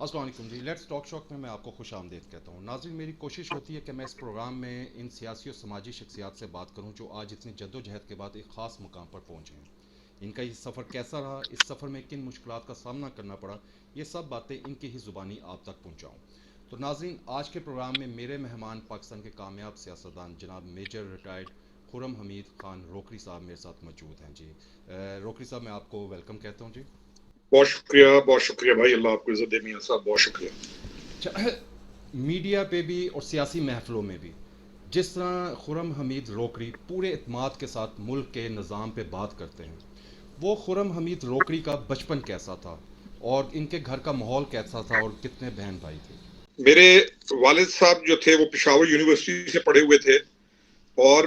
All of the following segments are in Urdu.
السلام علیکم جی، لیٹس ٹاک شاک میں آپ کو خوش آمدید کہتا ہوں. ناظرین، میری کوشش ہوتی ہے کہ میں اس پروگرام میں ان سیاسی اور سماجی شخصیات سے بات کروں جو آج اتنی جد و جہد کے بعد ایک خاص مقام پر پہنچے ہیں. ان کا یہ سفر کیسا رہا، اس سفر میں کن مشکلات کا سامنا کرنا پڑا، یہ سب باتیں ان کی ہی زبانی آپ تک پہنچاؤں. تو ناظرین، آج کے پروگرام میں میرے مہمان پاکستان کے کامیاب سیاستدان جناب میجر ریٹائرڈ خرم حمید خان روکری صاحب میرے ساتھ موجود ہیں. جی روکری صاحب، میں آپ کو ویلکم کہتا ہوں. جی بہت شکریہ بھائی، اللہ آپ کو عزت دے. میاں صاحب بہت شکریہ. میڈیا پہ بھی اور سیاسی محفلوں میں بھی جس طرح خرم حمید روکری پورے اعتماد کے ساتھ ملک کے نظام پہ بات کرتے ہیں، وہ خرم حمید روکری کا بچپن کیسا تھا اور ان کے گھر کا ماحول کیسا تھا اور کتنے بہن بھائی تھے؟ میرے والد صاحب جو تھے وہ پشاور یونیورسٹی سے پڑھے ہوئے تھے، اور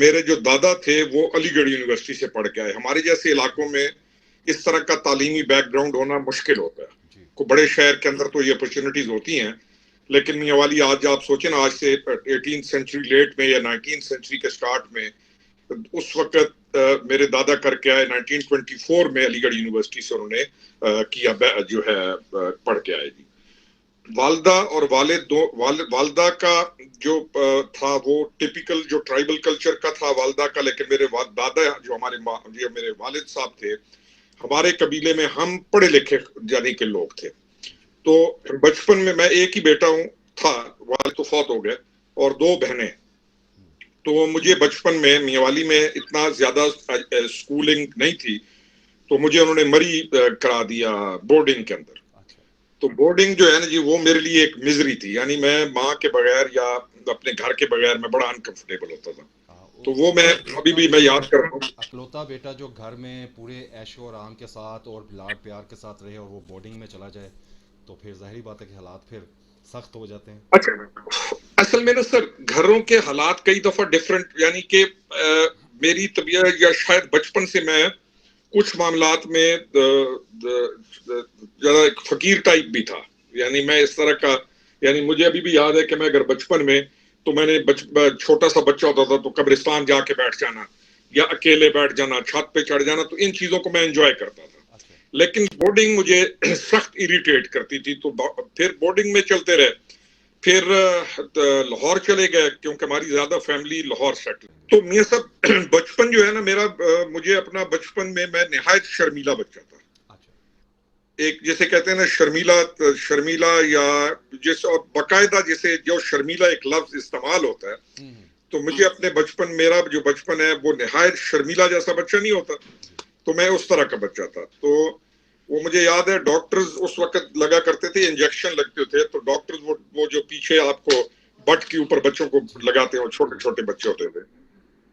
میرے جو دادا تھے وہ علی گڑھ یونیورسٹی سے پڑھ کے آئے. ہمارے جیسے علاقوں میں اس طرح کا تعلیمی بیک گراؤنڈ ہونا مشکل ہوتا ہے. جی کوئی بڑے شہر کے اندر تو یہ اپرچونٹیز ہوتی ہیں، لیکن میاں والی آج آپ سوچیں نا، آج سے 18 سینچری لیٹ میں یا 19 سینچری کے سٹارٹ میں، اس وقت میرے دادا کر کے آئے 1924 میں علی گڑھ یونیورسٹی سے انہوں نے کیا جو ہے پڑھ کے آئے. جی والدہ اور والدہ کا جو تھا وہ ٹپیکل جو ٹرائبل کلچر کا تھا والدہ کا، لیکن میرے دادا جو میرے والد صاحب تھے، ہمارے قبیلے میں ہم پڑھے لکھے یعنی کہ لوگ تھے. تو بچپن میں ایک ہی بیٹا تھا، والد تو فوت ہو گئے، اور 2 بہنیں. تو مجھے بچپن میں میاں والی میں اتنا زیادہ سکولنگ نہیں تھی، تو مجھے انہوں نے مری کرا دیا بورڈنگ کے اندر. اچھا. تو بورڈنگ جو ہے نا جی، وہ میرے لیے ایک مزری تھی. یعنی میں ماں کے بغیر یا اپنے گھر کے بغیر میں بڑا انکمفرٹیبل ہوتا تھا. تو وہ میں ابھی بھی میں یاد کر رہا ہوں. اکلوتا بیٹا جو گھر میں پورے عیش و آرام کے ساتھ اور لاڈ پیار کے ساتھ رہے اور وہ بورڈنگ میں چلا جائے تو پھر ظاہری بات ہے کہ حالات پھر سخت ہو جاتے ہیں. اچھا، اصل میں نا سر، گھروں کے حالات کئی دفعہ ڈفرینٹ، یعنی کہ میری طبیعت یا شاید بچپن سے میں کچھ معاملات میں ذرا ایک فقیر ٹائپ بھی تھا. یعنی میں اس طرح کا، یعنی مجھے ابھی بھی یاد ہے کہ میں اگر بچپن میں تو میں نے چھوٹا سا بچہ ہوتا تھا تو قبرستان جا کے بیٹھ جانا یا اکیلے بیٹھ جانا، چھت پہ چڑھ جانا، تو ان چیزوں کو میں انجوائے کرتا تھا. لیکن بورڈنگ مجھے سخت اریٹیٹ کرتی تھی. تو پھر بورڈنگ میں چلتے رہے، پھر لاہور چلے گئے کیونکہ ہماری زیادہ فیملی لاہور سیٹل. تو میاں صاحب بچپن جو ہے نا میرا، مجھے اپنا بچپن میں نہایت شرمیلا بچہ تھا. ایک جیسے کہتے ہیں نا شرمیلا یا جیسے، اور باقاعدہ جیسے جو شرمیلا ایک لفظ استعمال ہوتا ہے، تو مجھے اپنے بچپن، میرا جو بچپن ہے وہ نہایت شرمیلا جیسا بچہ نہیں ہوتا، تو میں اس طرح کا بچہ تھا. تو وہ مجھے یاد ہے ڈاکٹرز اس وقت لگا کرتے تھے، انجیکشن لگتے تھے، تو ڈاکٹرز وہ جو پیچھے آپ کو بٹ کے اوپر بچوں کو لگاتے ہیں، چھوٹے چھوٹے بچے ہوتے تھے.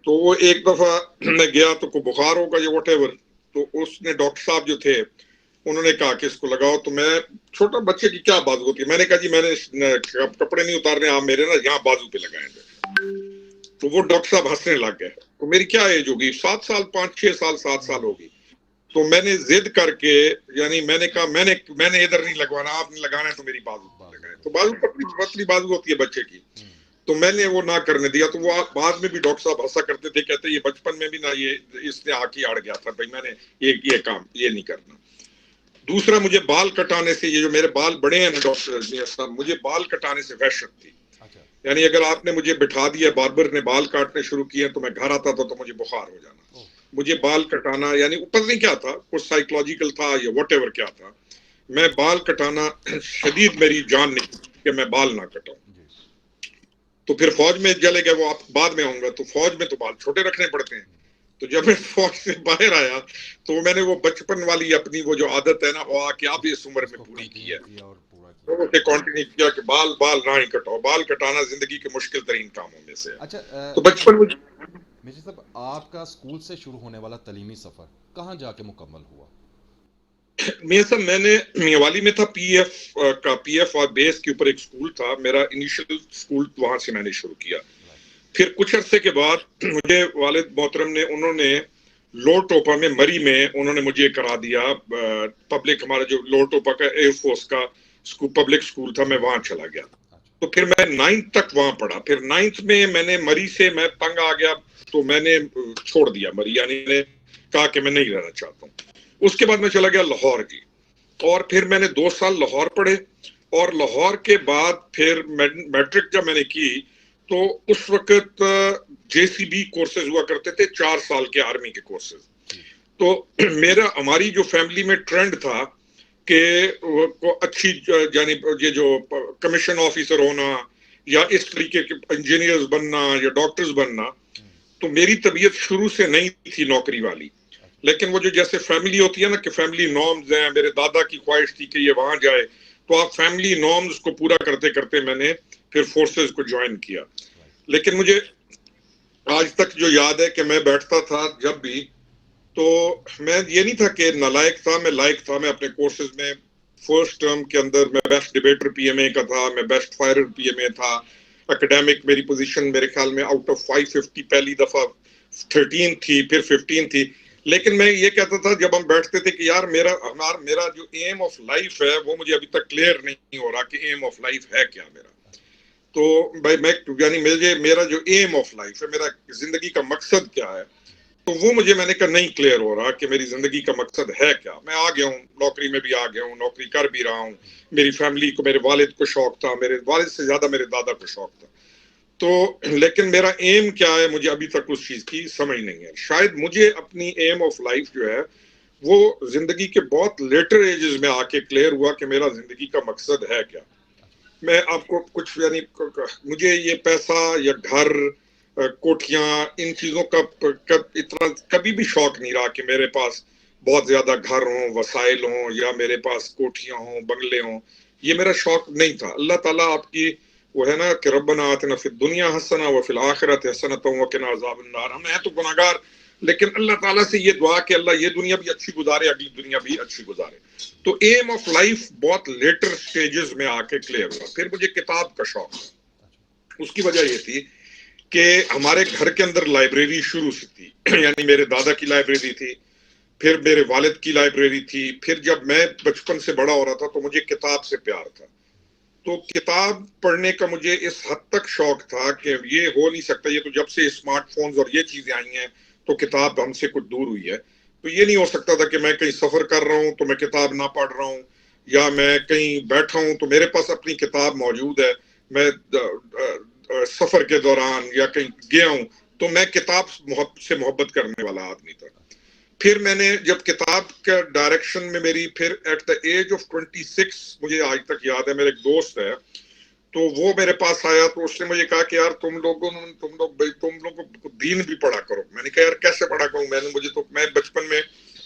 تو وہ ایک دفعہ میں گیا تو کوئی بخار ہوگا یا واٹ ایور، تو اس نے ڈاکٹر صاحب جو تھے انہوں نے کہا کہ اس کو لگاؤ. تو میں چھوٹا بچے کی کیا بازو ہوتی ہے، میں نے کہا جی میں نے کپڑے نہیں اتارنے، آپ میرے نا یہاں بازو پہ لگائیں گے. تو وہ ڈاکٹر صاحب ہنسنے لگ گئے. تو میری کیا ایج ہوگی، 7 سال، 5-6 سال، 7 سال ہوگی. تو میں نے ضد کر کے، یعنی میں نے کہا میں نے ادھر نہیں لگوانا، آپ نے لگانا ہے تو میری بازو لگائیں. تو بازو پتلی بازو ہوتی ہے بچے کی، تو میں نے وہ نہ کرنے دیا. تو وہ بعد میں بھی ڈاکٹر صاحب ہنسا کرتے تھے، کہتے یہ بچپن میں بھی نہ یہ اس نے آ کے اڑ گیا تھا بھائی، میں نے یہ کام یہ نہیں کرنا. دوسرا، مجھے بال کٹانے سے، یہ جو میرے بال بڑے ہیں نا ڈاکٹر صاحب، مجھے بال کٹانے سے وحشت تھی. یعنی اگر آپ نے مجھے بٹھا دیا، باربر نے بال کاٹنے شروع کیے تو میں گھر آتا تھا تو مجھے بخار ہو جانا. مجھے بال کٹانا، یعنی پتہ نہیں کیا تھا، کچھ سائیکولوجیکل تھا یا واٹ ایور کیا تھا، میں بال کٹانا شدید میری جان نہیں کہ میں بال نہ کٹاؤں. تو پھر فوج میں چلے گئے، وہ آپ بعد میں آؤں گا. تو فوج میں تو بال چھوٹے رکھنے پڑتے ہیں. تو جب میں فوج سے باہر آیا تو میں نے وہ بچپن والی اپنی وہ جو عادت ہے نا، وہ آ کے اب اس عمر میں پوری کی ہے، تو اسے کنٹینیو کیا کہ بال نہ ہی کٹاؤ. بال کٹانا زندگی کے مشکل ترین کاموں میں سے ہے. اچھا تو بچپن میں میجر صاحب، آپ کا اسکول سے شروع ہونے والا تعلیمی سفر کہاں جا کے مکمل ہوا؟ میاں صاحب میں نے میاں والی میں تھا، پی ایف اور بیس کے اوپر ایک اسکول تھا میرا، انیشیل اسکول وہاں سے میں نے شروع کیا. پھر کچھ عرصے کے بعد مجھے والد محترم نے، انہوں نے لوڑ ٹوپا میں مری میں انہوں نے مجھے کرا دیا پبلک، ہمارا جو لوڑ ٹوپا کا ایئر فورس کا پبلک اسکول تھا، میں وہاں چلا گیا. تو پھر میں 9th تک وہاں پڑھا. پھر 9th میں نے مری سے میں تنگ آ گیا تو میں نے چھوڑ دیا مری، یعنی میں نے کہا کہ میں نہیں رہنا چاہتا ہوں. اس کے بعد میں چلا گیا لاہور. جی اور پھر میں نے 2 سال لاہور پڑھے، اور لاہور کے بعد پھر میٹرک جب میں نے کی تو اس وقت جے سی بی کورسز ہوا کرتے تھے، 4 سال کے آرمی کے کورسز. تو ہماری جو فیملی میں ٹرینڈ تھا کہ اچھی یعنی یہ جو کمیشن آفیسر ہونا یا اس طریقے کے انجینئرز بننا یا ڈاکٹرز بننا، تو میری طبیعت شروع سے نہیں تھی نوکری والی. لیکن وہ جو جیسے فیملی ہوتی ہے نا کہ فیملی نارمز ہیں، میرے دادا کی خواہش تھی کہ یہ وہاں جائے، تو آپ فیملی نارمز کو پورا کرتے کرتے میں نے پھر فورسز کو جوائن کیا. لیکن مجھے آج تک جو یاد ہے کہ میں بیٹھتا تھا جب بھی، تو میں یہ نہیں تھا کہ نالائق تھا، میں لائق تھا. میں اپنے کورسز میں فرسٹ ٹرم کے اندر میں بیسٹ ڈیبیٹر پی ایم اے کا تھا، میں بیسٹ فائرر پی ایم اے تھا. اکیڈیمک میری پوزیشن میرے خیال میں آؤٹ آف 550 پہلی دفعہ 13 تھی، پھر 15 تھی. لیکن میں یہ کہتا تھا جب ہم بیٹھتے تھے کہ یار میرا جو ایم آف لائف ہے وہ مجھے ابھی تک کلیئر نہیں ہو رہا کہ ایم آف لائف ہے کیا میرا. تو میں یعنی میرا جو ایم آف لائف ہے، میرا زندگی کا مقصد کیا ہے، تو وہ میں نے کہا نہیں کلیئر ہو رہا کہ میری زندگی کا مقصد ہے کیا. میں آ گیا ہوں نوکری میں بھی، آ گیا ہوں نوکری کر بھی رہا ہوں. میری فیملی کو، میرے والد کو شوق تھا، میرے والد سے زیادہ میرے دادا کو شوق تھا. تو لیکن میرا ایم کیا ہے مجھے ابھی تک اس چیز کی سمجھ نہیں ہے. شاید مجھے اپنی ایم آف لائف جو ہے وہ زندگی کے بہت لیٹر ایجز میں آ کے کلیئر ہوا کہ میرا زندگی کا مقصد ہے کیا. میں آپ کو کچھ یعنی مجھے یہ پیسہ یا گھر، کوٹھیاں، ان چیزوں کا اتنا کبھی بھی شوق نہیں رہا کہ میرے پاس بہت زیادہ گھر ہوں، وسائل ہوں، یا میرے پاس کوٹھیاں ہوں، بنگلے ہوں. یہ میرا شوق نہیں تھا. اللہ تعالیٰ آپ کی وہ ہے نا کہ ربنا آتنا فی الدنیا حسنہ وفی الآخرۃ حسنۃ وقنا عذاب النار. ہم ہیں تو گناہگار، لیکن اللہ تعالیٰ سے یہ دعا کہ اللہ یہ دنیا بھی اچھی گزارے، اگلی دنیا بھی اچھی گزارے. تو ایم آف لائف بہت لیٹر سٹیجز میں آ کے کلیئر ہوا. پھر مجھے کتاب کا شوق تھا. اس کی وجہ یہ تھی کہ ہمارے گھر کے اندر لائبریری شروع سے تھی. یعنی میرے دادا کی لائبریری تھی، پھر میرے والد کی لائبریری تھی. پھر جب میں بچپن سے بڑا ہو رہا تھا تو مجھے کتاب سے پیار تھا. تو کتاب پڑھنے کا مجھے اس حد تک شوق تھا کہ یہ ہو نہیں سکتا، یہ تو جب سے اسمارٹ فونز اور یہ چیزیں آئی ہیں تو کتاب ہم سے کچھ دور ہوئی ہے. تو یہ نہیں ہو سکتا تھا کہ میں کہیں سفر کر رہا ہوں تو میں کتاب نہ پڑھ رہا ہوں، یا میں کہیں بیٹھا ہوں تو میرے پاس اپنی کتاب موجود ہے. میں سفر کے دوران یا کہیں گیا ہوں تو میں کتاب سے محبت کرنے والا آدمی تھا. پھر میں نے جب کتاب کا ڈائریکشن میں میری پھر ایٹ دا ایج آف 26، مجھے آج تک یاد ہے، میرے ایک دوست ہے تو وہ میرے پاس آیا تو اس نے مجھے کہا کہ یار تم لوگ دین بھی پڑھا کرو. میں نے کہا یار کیسے پڑھا کروں، میں بچپن میں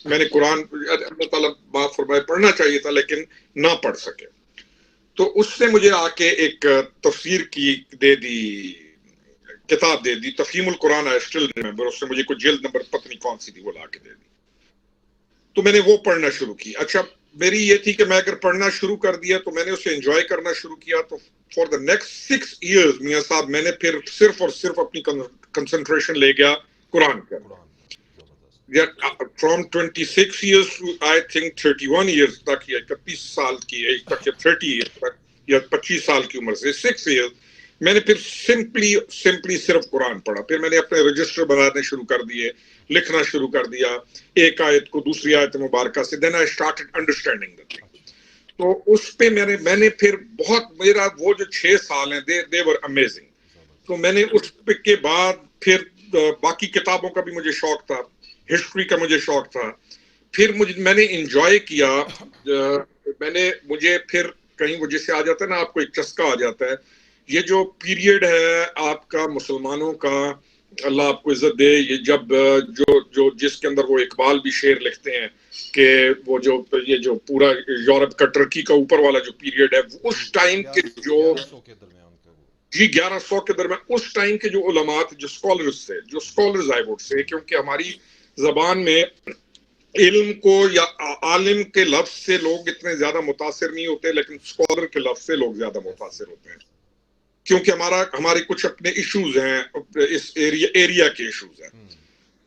میں نے قرآن اللہ تعالیٰ معاف فرمائے پڑھنا چاہیے تھا لیکن نہ پڑھ سکے. تو اس نے مجھے آ کے ایک تفسیر کی کتاب دے دی، تفہیم القرآن. آئی اسٹل ریمبر، اس نے مجھے کوئی جلد نمبر پتہ نہیں کون سی تھی وہ لا کے دے دی. تو میں نے وہ پڑھنا شروع کی. اچھا میری یہ تھی کہ میں اگر پڑھنا شروع کر دیا تو میں نے اسے انجوائے کرنا شروع کیا. تو فار دا نیکسٹ 6 ایئرز میاں صاحب میں نے پھر صرف اور صرف اپنی کنسنٹریشن لے گیا قرآن پر. From 26 years to I think 31 years تک، یا 31 سال کی ایج تک، یا 30 ایئرز تک، یا 25 سال کی عمر سے 6 ایئرز میں نے پھر سمپلی صرف قرآن پڑھا. پھر میں نے اپنے رجسٹر بنانے شروع کر دیے، لکھنا شروع کر دیا ایک آیت کو دوسری آیت مبارکہ سے. Then I started understanding the thing. تو اس پہ میں نے پھر بہت، میرا وہ جو 6 سال ہیں دے ور امیزنگ. تو میں نے اس کے بعد پھر باقی کتابوں کا بھی مجھے شوق تھا، ہسٹری کا مجھے شوق تھا. پھر میں نے انجوائے کیا. مجھے پھر کہیں وہ جیسے آ جاتا ہے نا آپ کو ایک چسکا آ جاتا ہے. یہ جو پیریڈ ہے آپ کا مسلمانوں کا، اللہ آپ کو عزت دے، یہ جب جو جس کے اندر وہ اقبال بھی شعر لکھتے ہیں کہ وہ یہ جو پورا یورپ کا ٹرکی کا اوپر والا جو پیریڈ ہے، اس ٹائم کے جو 1100 کے درمیان، اس ٹائم کے جو علماء تھے، جو اسکالرز آئی وڈ سے، کیونکہ ہماری زبان میں علم کو یا عالم کے لفظ سے لوگ اتنے زیادہ متاثر نہیں ہوتے، لیکن اسکالر کے لفظ سے لوگ زیادہ متاثر ہوتے ہیں، کیونکہ ہمارے کچھ اپنے ایشوز ہیں، اس ایریا کے ایشوز ہیں.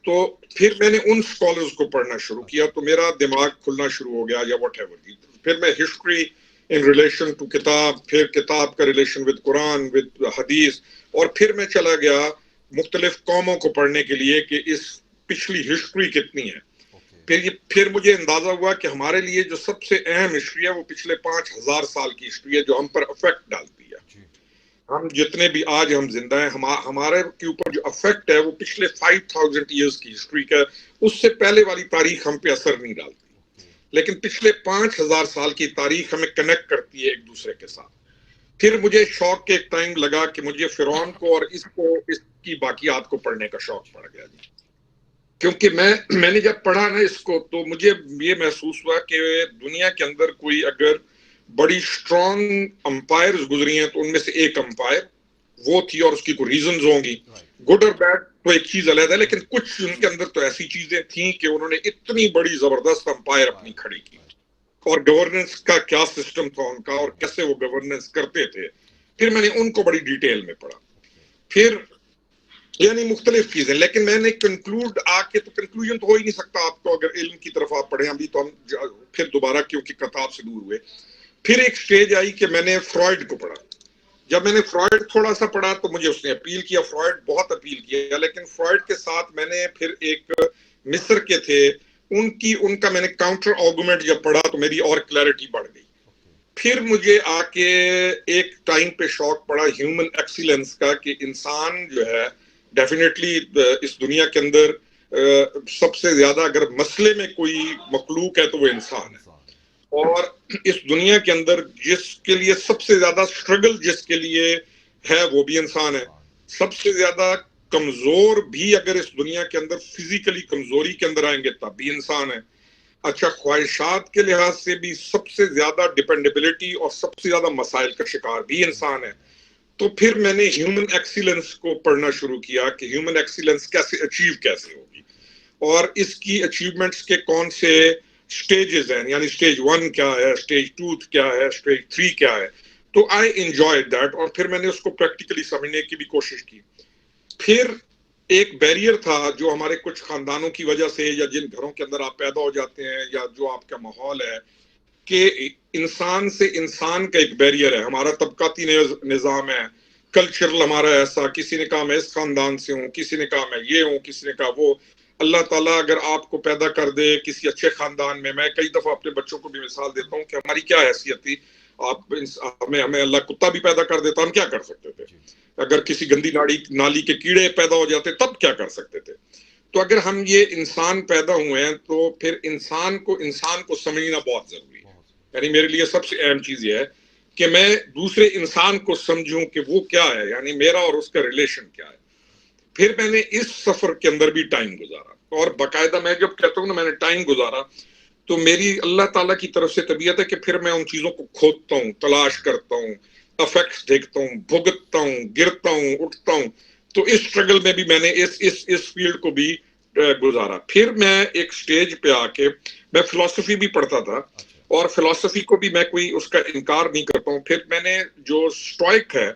تو پھر میں نے ان اسکالرز کو پڑھنا شروع کیا تو میرا دماغ کھلنا شروع ہو گیا، یا واٹ ایور. پھر میں ہسٹری ان ریلیشن ٹو کتاب، پھر کتاب کا ریلیشن ود قرآن، ود حدیث، اور پھر میں چلا گیا مختلف قوموں کو پڑھنے کے لیے کہ اس پچھلی ہسٹری کتنی ہے. پھر مجھے اندازہ ہوا کہ ہمارے لیے جو سب سے اہم ہسٹری ہے وہ پچھلے 5000 سال کی ہسٹری ہے جو ہم پر افیکٹ ڈالتی ہے. ہم جتنے بھی آج ہم زندہ ہیں ہمارے کے اوپر جو افیکٹ ہے وہ پچھلے 5000 ایئرز کی ہسٹری کا، اس سے پہلے والی تاریخ ہم پہ اثر نہیں ڈالتی، لیکن پچھلے 5000 سال کی تاریخ ہمیں کنیکٹ کرتی ہے ایک دوسرے کے ساتھ. پھر مجھے شوق کے ایک ٹائم لگا کہ مجھے فرعون کو اور اس کی باقیات کو پڑھنے کا شوق پڑ گیا جی. کیونکہ میں نے جب پڑھا نا اس کو تو مجھے یہ محسوس ہوا کہ دنیا کے اندر کوئی اگر بڑی اسٹرانگ امپائرز گزری ہیں تو ان میں سے ایک امپائر وہ تھی، اور اس کی کوئی ریزنز ہوں گی، گڈ اور بیڈ تو ایک چیز علیحدہ ہے، لیکن کچھ ان کے اندر تو ایسی چیزیں تھیں کہ انہوں نے اتنی بڑی زبردست امپائر اپنی کھڑی کی، اور گورننس کا کیا سسٹم تھا ان کا اور کیسے وہ گورننس کرتے تھے. پھر میں نے ان کو بڑی ڈیٹیل میں پڑھا، پھر یعنی مختلف چیزیں، لیکن میں نے کنکلوڈ آ کے تو کنکلوژن تو ہو ہی نہیں سکتا آپ کو اگر علم کی طرف آپ پڑھیں. ابھی تو ہم پھر دوبارہ کیونکہ کتاب سے دور ہوئے، پھر ایک سٹیج آئی کہ میں نے فرائڈ کو پڑھا. جب میں نے فرائڈ تھوڑا سا پڑھا تو مجھے اس نے اپیل کیا، فرائڈ بہت اپیل کیا، لیکن فرائڈ کے ساتھ میں نے پھر ایک مصر کے تھے ان کا میں نے کاؤنٹر آرگومنٹ جب پڑھا تو میری اور کلیئرٹی بڑھ گئی. پھر مجھے آ کے ایک ٹائم پہ شوق پڑا ہیومن ایکسیلنس کا، کہ انسان جو ہے ڈیفینیٹلی اس دنیا کے اندر سب سے زیادہ اگر مسئلے میں کوئی مخلوق ہے تو وہ انسان ہے، اور اس دنیا کے اندر جس کے لیے سب سے زیادہ اسٹرگل جس کے لیے ہے وہ بھی انسان ہے. سب سے زیادہ کمزور بھی اگر اس دنیا کے اندر فزیکلی کمزوری کے اندر آئیں گے تب بھی انسان ہے. اچھا، خواہشات کے لحاظ سے بھی سب سے زیادہ ڈیپینڈیبلٹی اور سب سے زیادہ مسائل کا شکار بھی انسان ہے. تو پھر میں نے ہیومن ایکسیلنس کو پڑھنا شروع کیا کہ ہیومن ایکسیلنس کیسے اچیو کیسے ہوگی، اور اس کی اچیومنٹس کے کون سے سٹیجز ہیں، یعنی سٹیج 1 کیا ہے، سٹیج 2 کیا ہے، سٹیج 3 کیا ہے. تو آئی انجوائے دیٹ، اور پھر میں نے اس کو پریکٹیکلی سمجھنے کی بھی کوشش کی. پھر ایک بیریئر تھا جو ہمارے کچھ خاندانوں کی وجہ سے یا جن گھروں کے اندر آپ پیدا ہو جاتے ہیں یا جو آپ کا ماحول ہے، کہ انسان سے انسان کا ایک بیریئر ہے. ہمارا طبقاتی نظام ہے، کلچرل ہمارا ایسا، کسی نے کہا میں اس خاندان سے ہوں، کسی نے کہا میں یہ ہوں، کسی نے کہا وہ. اللہ تعالیٰ اگر آپ کو پیدا کر دے کسی اچھے خاندان میں کئی دفعہ اپنے بچوں کو بھی مثال دیتا ہوں کہ ہماری کیا حیثیت تھی، ہمیں اللہ کتا بھی پیدا کر دیتا، ہم کیا کر سکتے تھے؟ اگر کسی گندی نالی کے کیڑے پیدا ہو جاتے تب کیا کر سکتے تھے؟ تو اگر ہم یہ انسان پیدا ہوئے ہیں تو پھر انسان کو سمجھنا بہت ضروری ہے. یعنی میرے لیے سب سے اہم چیز یہ ہے کہ میں دوسرے انسان کو سمجھوں کہ وہ کیا ہے، یعنی میرا اور اس کا ریلیشن کیا ہے. پھر میں نے اس سفر کے اندر بھی ٹائم گزارا، اور باقاعدہ میں جب کہتا ہوں نا میں نے ٹائم گزارا تو میری اللہ تعالیٰ کی طرف سے طبیعت ہے کہ پھر میں ان چیزوں کو کھودتا ہوں، تلاش کرتا ہوں، افیکٹس دیکھتا ہوں، بھگتتا ہوں، گرتا ہوں، اٹھتا ہوں. تو اس اسٹرگل میں بھی میں نے اس فیلڈ کو بھی گزارا. پھر میں ایک سٹیج پہ آ کے میں فلسفی بھی پڑھتا تھا، اور فلسفی کو بھی میں کوئی اس کا انکار نہیں کرتا ہوں. پھر میں نے جو اسٹوئک ہے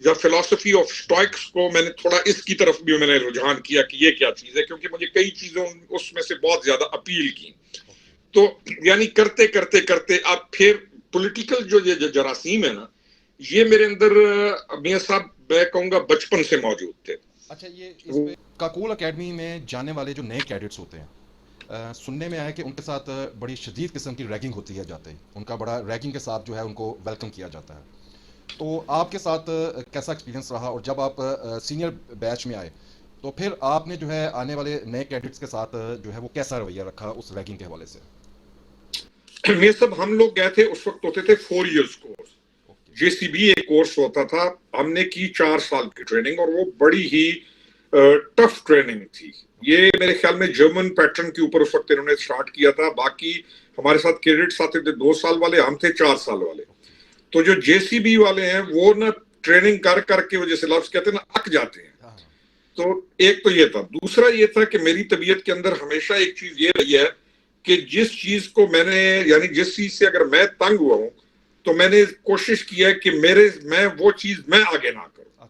یا فلسفی آف اسٹوئکس کو میں نے تھوڑا اس کی طرف بھی میں نے رجحان کیا کہ یہ کیا چیز ہے، کیونکہ مجھے کئی چیزیں اس میں سے بہت زیادہ اپیل کی. تو یعنی کرتے کرتے کرتے اب پھر پولیٹیکل جو یہ جراثیم ہے نا، یہ میرے اندر میاں صاحب میں کہوں گا بچپن سے موجود تھے. اچھا، یہ اس پہ کاکول اکیڈمی میں جانے والے جو نئے کیڈٹس ہوتے ہیں، سننے میں آیا کہ ان کے ساتھ بڑی شدید قسم کی ریگنگ ہوتی ہے جاتے ہی، ان کا بڑا ریگنگ کے ساتھ جو ہے ان کو ویلکم کیا جاتا ہے. تو آپ کے ساتھ کیسا ایکسپیرینس رہا، اور جب آپ سینئر بیچ میں آئے تو پھر آپ نے جو ہے آنے والے نئے کیڈٹس کے ساتھ جو ہے وہ کیسا رویہ رکھا اس ریگنگ کے حوالے سے؟ یہ سب ہم لوگ گئے تھے اس وقت ہوتے تھے 4 ایئرس کورس، جے سی بی ایک کورس ہوتا تھا، ہم نے کی 4 سال کی ٹریننگ، اور وہ بڑی ہی ٹف ٹریننگ تھی. یہ میرے خیال میں جرمن پیٹرن کے اوپر اس وقت انہوں نے سٹارٹ کیا تھا. باقی ہمارے ساتھ کیڈٹس آتے تھے 2 سال والے، ہم تھے 4 سال والے. تو جو جے سی بی والے ہیں وہ نا ٹریننگ کر کے وہ جیسے لفظ کہتے ہیں نا اک جاتے ہیں. تو ایک تو یہ تھا. دوسرا یہ تھا کہ میری طبیعت کے اندر ہمیشہ ایک چیز یہ رہی ہے کہ جس چیز کو میں نے یعنی جس چیز سے اگر میں تنگ ہوا ہوں تو میں نے کوشش کی ہے کہ میں وہ چیز میں آگے نہ کروں.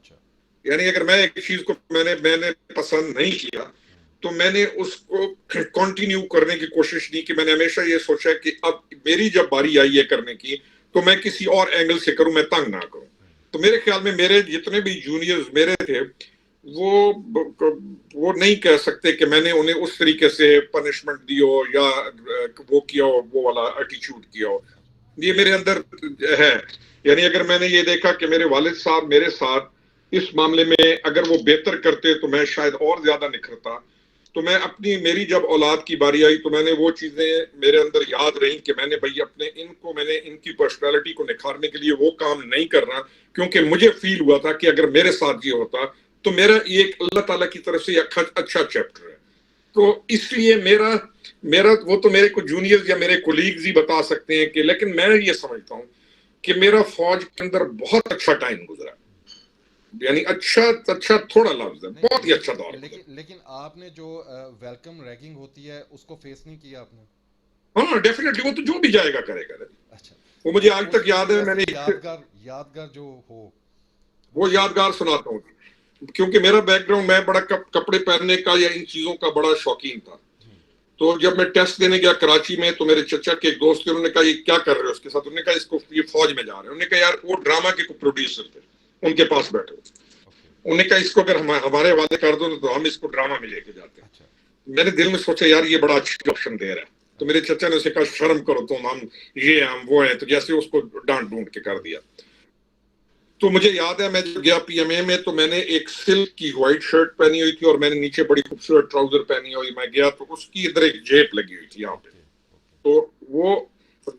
یعنی اگر میں ایک چیز کو میں نے پسند نہیں کیا تو میں نے اس کو کنٹینیو کرنے کی کوشش نہیں کی. میں نے ہمیشہ یہ سوچا کہ اب میری جب باری آئی ہے کرنے کی تو میں کسی اور اینگل سے کروں، میں تنگ نہ کروں. تو میرے خیال میں میرے جتنے بھی جونیئرز میرے تھے وہ نہیں کہہ سکتے کہ میں نے انہیں اس طریقے سے پنشمنٹ دی ہو یا وہ کیا ہو، وہ والا ایٹیچیوڈ کیا ہو. یہ میرے اندر ہے. یعنی اگر میں نے یہ دیکھا کہ میرے والد صاحب میرے ساتھ اس معاملے میں اگر وہ بہتر کرتے تو میں شاید اور زیادہ نکھرتا. تو میں میری جب اولاد کی باری آئی تو میں نے وہ چیزیں میرے اندر یاد رہیں کہ میں نے بھائی میں نے ان کی پرسنالٹی کو نکھارنے کے لیے وہ کام نہیں کرنا، کیونکہ مجھے فیل ہوا تھا کہ اگر میرے ساتھ یہ ہوتا تو میرا یہ ایک اللہ تعالیٰ کی طرف سے اچھا چیپٹر ہے. تو اس لیے میرا وہ تو میرے کو جونیئرز یا میرے کولیگز ہی بتا سکتے ہیں کہ، لیکن میں یہ سمجھتا ہوں کہ میرا فوج کے اندر بہت اچھا ٹائم گزرا. یعنی اچھا تھوڑا لفظ ہے، بہت ہی اچھا دور. لیکن آپ نے جو ویلکم ریگنگ ہوتی ہے اس کو فیس نہیں کیا آپ نے؟ ہاں ڈیفینیٹلی، وہ تو جو بھی جائے گا کرے گا. اچھا، وہ مجھے آج تک یاد ہے. میں نے یادگار جو ہو وہ یادگار سناتا ہوں، کیونکہ میرا بیک گراؤنڈ، میں بڑا کپڑے پہننے کا یا ان چیزوں کا بڑا شوقین تھا. تو جب میں ٹیسٹ دینے گیا کراچی میں تو میرے چچا کے ایک دوست تھے، انہوں نے کہا یہ کیا کر رہے ہو اس کے ساتھ؟ انہوں نے کہا اس کو یہ فوج میں جا رہے ہیں. انہوں نے کہا یار وہ ڈرامہ کے پروڈیوسر تھے، ان کے پاس بیٹھے. انہوں نے کہا اس کو اگر ہمارے حوالے کر دو تو ہم اس کو ڈرامہ میں لے کے جاتے ہیں. میں نے دل میں سوچا یار یہ بڑا اچھا آپشن دے رہا ہے. تو میرے چچا نے اسے کہا شرم کرو تم، ہم وہ ہیں. تو جیسے اس کو ڈانٹ ڈھونڈ کے کر دیا. تو مجھے یاد ہے میں جب گیا پی ایم اے میں تو میں نے ایک سلک کی وائٹ شرٹ پہنی ہوئی تھی اور میں نے نیچے بڑی خوبصورت ٹراؤزر پہنی ہوئی. میں گیا تو اس کی ادھر ایک جیب لگی ہوئی تھی یہاں پہ. تو وہ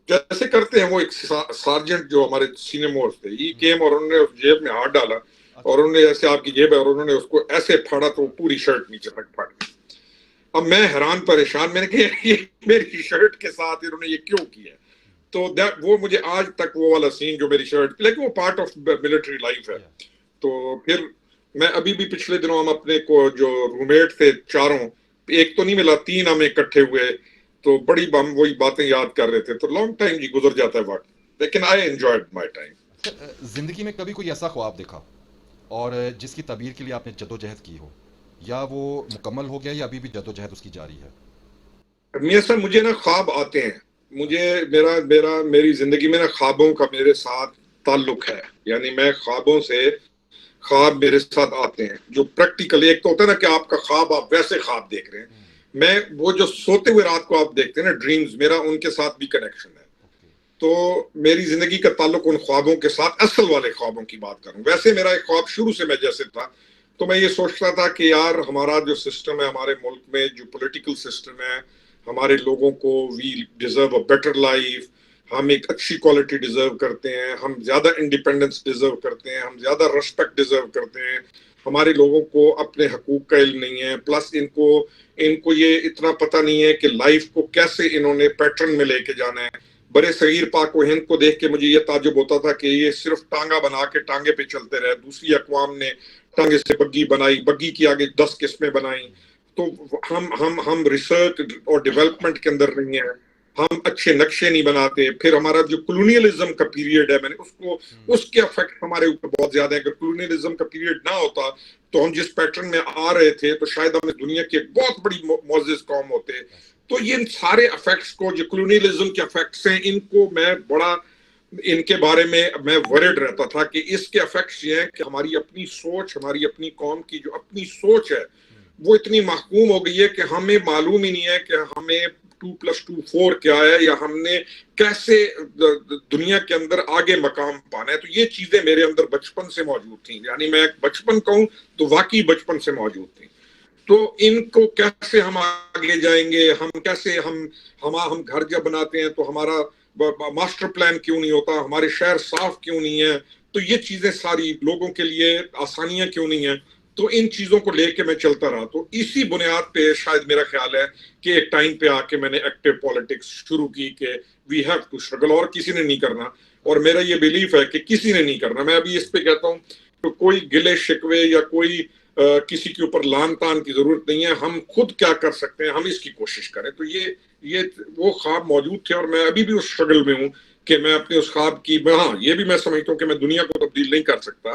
جیسے کرتے ہیں، وہ ایک سارجنٹ جو ہمارے سینئر موسٹ تھے، یہ کیم اور انہوں نے اس جیب میں ہاتھ ڈالا اور انہوں نے ایسے آپ کی جیب ہے اور انہوں نے اس کو ایسے پھاڑا تو پوری شرٹ نیچے تک پھٹ گئی. اب میں حیران پریشان، میں نے کہا یہ میری شرٹ کے ساتھ انہوں نے یہ کیوں کیا؟ تو وہ مجھے آج تک وہ والا سین جو میری شرٹ، لیکن وہ پارٹ آف ملٹری لائف ہے. تو پھر میں ابھی بھی پچھلے دنوں ہم اپنے کو جو روم میٹ تھے چاروں، ایک تو نہیں ملا، 3 ہم اکٹھے ہوئے تو بڑی ہم وہی باتیں یاد کر رہے تھے. تو لانگ ٹائم جی گزر جاتا ہے وقت، لیکن آئی انجوائڈ مائی ٹائم. زندگی میں کبھی کوئی ایسا خواب دیکھا اور جس کی تعبیر کے لیے آپ نے جدوجہد کی ہو، یا وہ مکمل ہو گیا یا ابھی بھی جدوجہد اس کی جاری ہے؟ میاں صاحب مجھے نا خواب آتے ہیں. میری زندگی میں نا خوابوں کا میرے ساتھ تعلق ہے. یعنی میں خواب میرے ساتھ آتے ہیں جو پریکٹیکل. ایک تو ہوتا ہے نا کہ آپ کا خواب آپ ویسے خواب دیکھ رہے ہیں، میں وہ جو سوتے ہوئے رات کو آپ دیکھتے ہیں نا ڈریمز، میرا ان کے ساتھ بھی کنیکشن ہے. تو میری زندگی کا تعلق ان خوابوں کے ساتھ، اصل والے خوابوں کی بات کروں. ویسے میرا ایک خواب شروع سے میں جیسے تھا تو میں یہ سوچتا تھا کہ یار ہمارا جو سسٹم ہے ہمارے ملک میں، جو پولیٹیکل سسٹم ہے، ہمارے لوگوں کو وی ڈیزرو اے بیٹر لائف. ہم ایک اچھی کوالٹی ڈیزرو کرتے ہیں، ہم زیادہ انڈیپینڈنس ڈیزرو کرتے ہیں، ہم زیادہ ریسپیکٹ ڈیزرو کرتے ہیں. ہمارے لوگوں کو اپنے حقوق کا علم نہیں ہے، پلس ان کو یہ اتنا پتہ نہیں ہے کہ لائف کو کیسے انہوں نے پیٹرن میں لے کے جانا ہے. برے صغیر پاک و ہند کو دیکھ کے مجھے یہ تعجب ہوتا تھا کہ یہ صرف ٹانگا بنا کے ٹانگے پہ چلتے رہے. دوسری اقوام نے ٹانگے سے بگی بنائی، بگی کی آگے 10 قسمیں بنائیں. تو ہم ریسرچ اور ڈیولپمنٹ کے اندر نہیں ہیں، ہم اچھے نقشے نہیں بناتے. پھر ہمارا جو کلونیلزم کا پیریڈ ہے، میں نے اس کے افیکٹ ہمارے اوپر بہت زیادہ ہے. اگر کلونیلزم کا پیریڈ نہ ہوتا تو ہم جس پیٹرن میں آ رہے تھے تو شاید ہم دنیا کی ایک بہت بڑی معزز قوم ہوتے. تو یہ سارے افیکٹس کو، جو کلونیلزم کے افیکٹس ہیں، ان کو میں بڑا ان کے بارے میں ورڈ رہتا تھا کہ اس کے افیکٹس یہ ہیں کہ ہماری اپنی سوچ، ہماری اپنی قوم کی جو اپنی سوچ ہے وہ اتنی محکوم ہو گئی ہے کہ ہمیں معلوم ہی نہیں ہے کہ ہمیں 2+2 4 کیا ہے، یا ہم نے کیسے دنیا کے اندر آگے مقام پانا ہے. تو یہ چیزیں میرے اندر بچپن سے موجود تھیں. یعنی میں بچپن کہوں تو واقعی بچپن سے موجود تھیں. تو ان کو کیسے ہم آگے جائیں گے، ہم کیسے ہم گھر جب بناتے ہیں تو ہمارا ماسٹر پلان کیوں نہیں ہوتا، ہمارے شہر صاف کیوں نہیں ہے، تو یہ چیزیں ساری لوگوں کے لیے آسانیاں کیوں نہیں ہیں. تو ان چیزوں کو لے کے میں چلتا رہا. تو اسی بنیاد پہ شاید میرا خیال ہے کہ ایک ٹائم پہ آ کے میں نے ایکٹیو پالیٹکس شروع کی کہ وی ہیو ٹو اسٹرگل، اور کسی نے نہیں کرنا. اور میرا یہ بلیف ہے کہ کسی نے نہیں کرنا. میں ابھی اس پہ کہتا ہوں کہ کوئی گلے شکوے یا کوئی کسی کے اوپر لان تان کی ضرورت نہیں ہے. ہم خود کیا کر سکتے ہیں، ہم اس کی کوشش کریں. تو یہ وہ خواب موجود تھے اور میں ابھی بھی اس اسٹرگل میں ہوں کہ میں اپنے اس خواب کی، ہاں یہ بھی میں سمجھتا ہوں کہ میں دنیا کو تبدیل نہیں کر سکتا.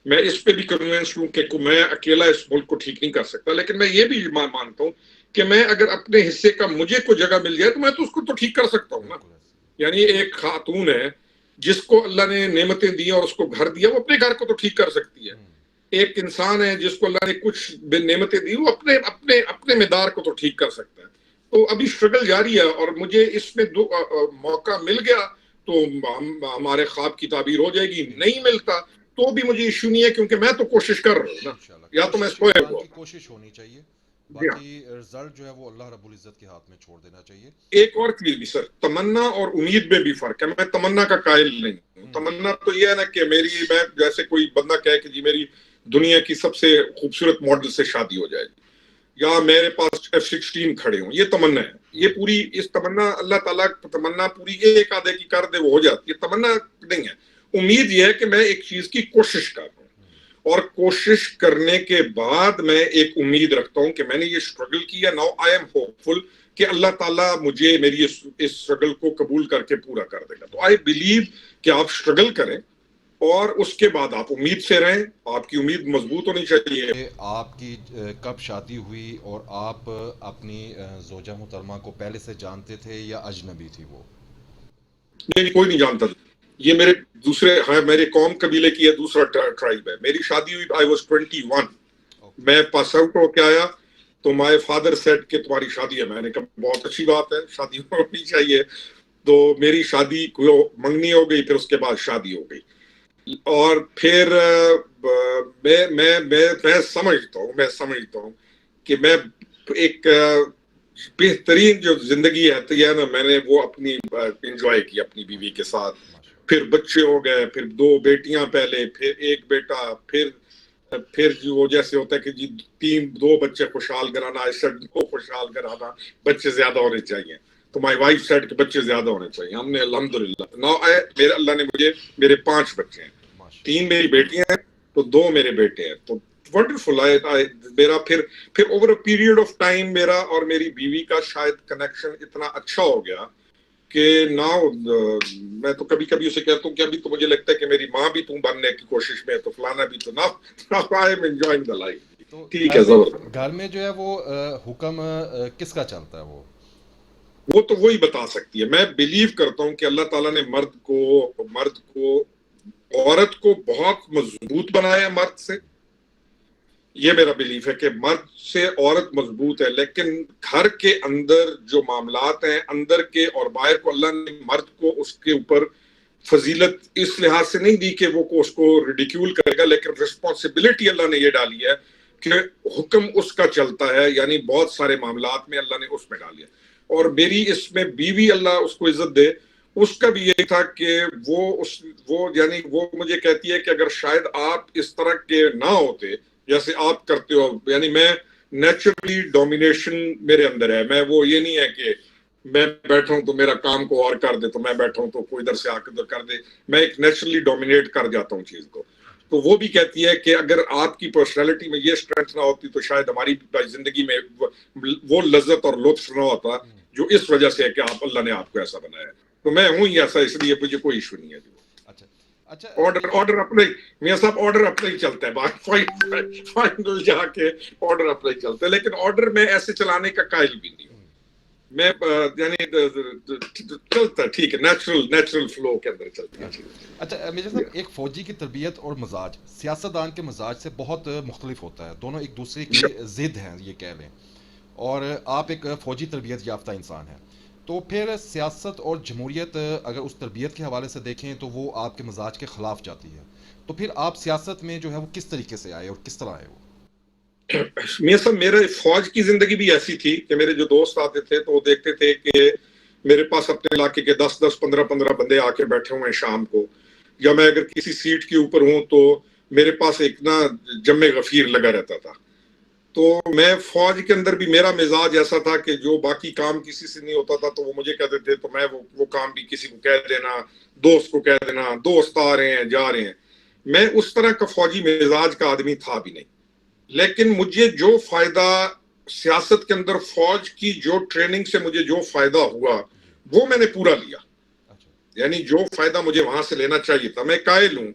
میں اس پہ بھی کنوینس ہوں کہ میں اکیلا اس ملک کو ٹھیک نہیں کر سکتا. لیکن میں یہ بھی مانتا ہوں کہ میں اگر اپنے حصے کا مجھے کوئی جگہ مل جائے تو میں تو اس کو تو ٹھیک کر سکتا ہوں نا. یعنی ایک خاتون ہے جس کو اللہ نے نعمتیں دی اور اس کو گھر دیا، وہ اپنے گھر کو تو ٹھیک کر سکتی ہے. ایک انسان ہے جس کو اللہ نے کچھ نعمتیں دی، وہ اپنے اپنے اپنے مقدار کو تو ٹھیک کر سکتا ہے. تو ابھی اسٹرگل جاری ہے، اور مجھے اس میں موقع مل گیا تو ہمارے خواب کی تعبیر ہو جائے گی. نہیں ملتا تو بھی مجھے ایشو نہیں ہے، کیونکہ میں تو کوشش کر رہا ہوں نا. انشاءاللہ یا تو میں کوشش، سوئے انسان ہوا. کی کوشش ہونی چاہیے، جی ہاں. باقی رزلٹ جو ہے وہ اللہ رب العزت کے ہاتھ میں چھوڑ دینا چاہیے. ایک اور چیز بھی سر، تمنا اور امید میں بھی فرق ہے. میں تمنا کا قائل نہیں ہوں. تمنا تو یہ ہے نا کہ میں جیسے کوئی بندہ کہے کہ جی میری دنیا کی سب سے خوبصورت ماڈل سے شادی ہو جائے گی، یا میرے پاس F-16 کھڑے ہوں، یہ تمنا ہے. یہ پوری اس تمنا اللہ تعالیٰ تمنا پوری ایک آدھے کی کر دے وہ ہو جاتی ہے. تمنا نہیں ہے. امید یہ ہے کہ میں ایک چیز کی کوشش کر رہا ہوں، اور کوشش کرنے کے بعد میں ایک امید رکھتا ہوں کہ میں نے یہ اسٹرگل کیا. ناؤ آئی ایم ہوپ فل کہ اللہ تعالیٰ مجھے میری اس اسٹرگل کو قبول کر کے پورا کر دے گا. تو آئی بلیو کہ آپ اسٹرگل کریں اور اس کے بعد آپ امید سے رہیں. آپ کی امید مضبوط ہونی چاہیے. کہ آپ کی کب شادی ہوئی اور آپ اپنی زوجہ محترمہ کو پہلے سے جانتے تھے یا اجنبی تھی وہ؟ نہیں، کوئی نہیں جانتا تھا. یہ میرے دوسرے میرے قوم قبیلے کی ہے، دوسرا ٹرائب ہے. میری شادی ہوئی I was 21. میں پاس آؤٹ ہو کے آیا تو مائی فادر سیڈ کہ تمہاری شادی ہے. میں نے کہا بہت اچھی بات ہے، شادی ہونی چاہیے. تو میری شادی منگنی ہو گئی، پھر اس کے بعد شادی ہو گئی. اور پھر میں سمجھتا ہوں کہ میں ایک بہترین جو زندگی ہے نا، میں نے وہ اپنی انجوائے کی اپنی بیوی کے ساتھ. پھر بچے ہو گئے، پھر 2 بیٹیاں پہلے، پھر 1 بیٹا، پھر جو وہ جیسے ہوتا ہے کہ جی 2 بچے خوشحال کرانا، ایسا 2 خوشحال کرانا، بچے زیادہ ہونے چاہیے. تو مائی وائف سیڈ کہ بچے زیادہ ہونے چاہیے. ہم نے الحمدللہ میرے اللہ نے مجھے میرے 5 بچے ہیں، 3 میری بیٹیاں ہیں تو 2 میرے بیٹے ہیں. تو ونڈرفل. میرا پھر over a period of time میرا اور میری بیوی کا شاید کنیکشن اتنا اچھا ہو گیا کہ ناؤ میں تو کبھی کبھی اسے کہتا ہوں کہ ابھی تو مجھے لگتا ہے کہ میری ماں بھی تم بننے کی کوشش میں ہے، تو فلانا بھی. تو now I am enjoying the life. تو ٹھیک ہے، زبردست. گھر میں جو ہے وہ حکم کس کا چلتا ہے؟ وہ تو وہی بتا سکتی ہے. میں بلیو کرتا ہوں کہ اللہ تعالیٰ نے مرد کو عورت کو بہت مضبوط بنایا ہے مرد سے. یہ میرا بلیف ہے کہ مرد سے عورت مضبوط ہے، لیکن گھر کے اندر جو معاملات ہیں اندر کے اور باہر کو، اللہ نے مرد کو اس کے اوپر فضیلت اس لحاظ سے نہیں دی کہ وہ اس کو ریڈیکیول کرے گا، لیکن رسپانسبلٹی اللہ نے یہ ڈالی ہے کہ حکم اس کا چلتا ہے. یعنی بہت سارے معاملات میں اللہ نے اس میں ڈالی ہے. اور میری اس میں بیوی اللہ اس کو عزت دے، اس کا بھی یہی تھا کہ وہ مجھے کہتی ہے کہ اگر شاید آپ اس طرح کے نہ ہوتے جیسے آپ کرتے ہو، یعنی میں نیچرلی ڈومینیشن میرے اندر ہے. میں وہ یہ نہیں ہے کہ میں بیٹھا ہوں تو میرا کام کو اور کر دے، تو میں بیٹھا ہوں تو کوئی ادھر سے آ کے ادھر کر دے. میں ایک نیچرلی ڈومینیٹ کر جاتا ہوں چیز کو. تو وہ بھی کہتی ہے کہ اگر آپ کی پرسنالٹی میں یہ اسٹرینتھ نہ ہوتی تو شاید ہماری زندگی میں وہ لذت اور لطف نہ ہوتا جو اس وجہ سے ہے کہ اللہ نے آپ کو ایسا بنایا ہے. تو میں ہوں ہی ایسا، اس لیے مجھے کوئی ایشو نہیں ہے. اچھا آرڈر اپنے میاں صاحب، آرڈر اپنے ہی چلتا ہے. فائنل جا کے آرڈر اپنے ہی چلتا ہے، لیکن آرڈر میں ایسے چلانے کا قائل بھی نہیں ہوں میں. یعنی چلتا ہے ٹھیک ہے، نیچرل فلو کے اندر چلتا ہے. اچھا میجر صاحب، ایک فوجی کی تربیت اور مزاج سیاستدان کے مزاج سے بہت مختلف ہوتا ہے. دونوں ایک دوسرے کی ضد ہیں یہ کہہ لیں، اور آپ ایک فوجی تربیت یافتہ انسان ہیں. تو پھر سیاست اور جمہوریت اگر اس تربیت کے حوالے سے دیکھیں تو وہ آپ کے مزاج کے خلاف جاتی ہے. تو پھر آپ سیاست میں جو ہے وہ کس طریقے سے آئے اور کس طرح آئے وہ؟ میاں صاحب، میرے فوج کی زندگی بھی ایسی تھی کہ میرے جو دوست آتے تھے تو وہ دیکھتے تھے کہ میرے پاس اپنے علاقے کے 10 15 بندے آ کے بیٹھے ہوئے ہیں شام کو، یا میں اگر کسی سیٹ کے اوپر ہوں تو میرے پاس ایک نا جمع غفیر لگا رہتا تھا. تو میں فوج کے اندر بھی میرا مزاج ایسا تھا کہ جو باقی کام کسی سے نہیں ہوتا تھا تو وہ مجھے کہتے تھے، تو میں وہ کام بھی کسی کو کہہ دینا، دوست کو کہہ دینا، دوست آ رہے ہیں جا رہے ہیں. میں اس طرح کا فوجی مزاج کا آدمی تھا بھی نہیں. لیکن مجھے جو فائدہ سیاست کے اندر فوج کی جو ٹریننگ سے مجھے جو فائدہ ہوا وہ میں نے پورا لیا. یعنی جو فائدہ مجھے وہاں سے لینا چاہیے تھا، میں قائل ہوں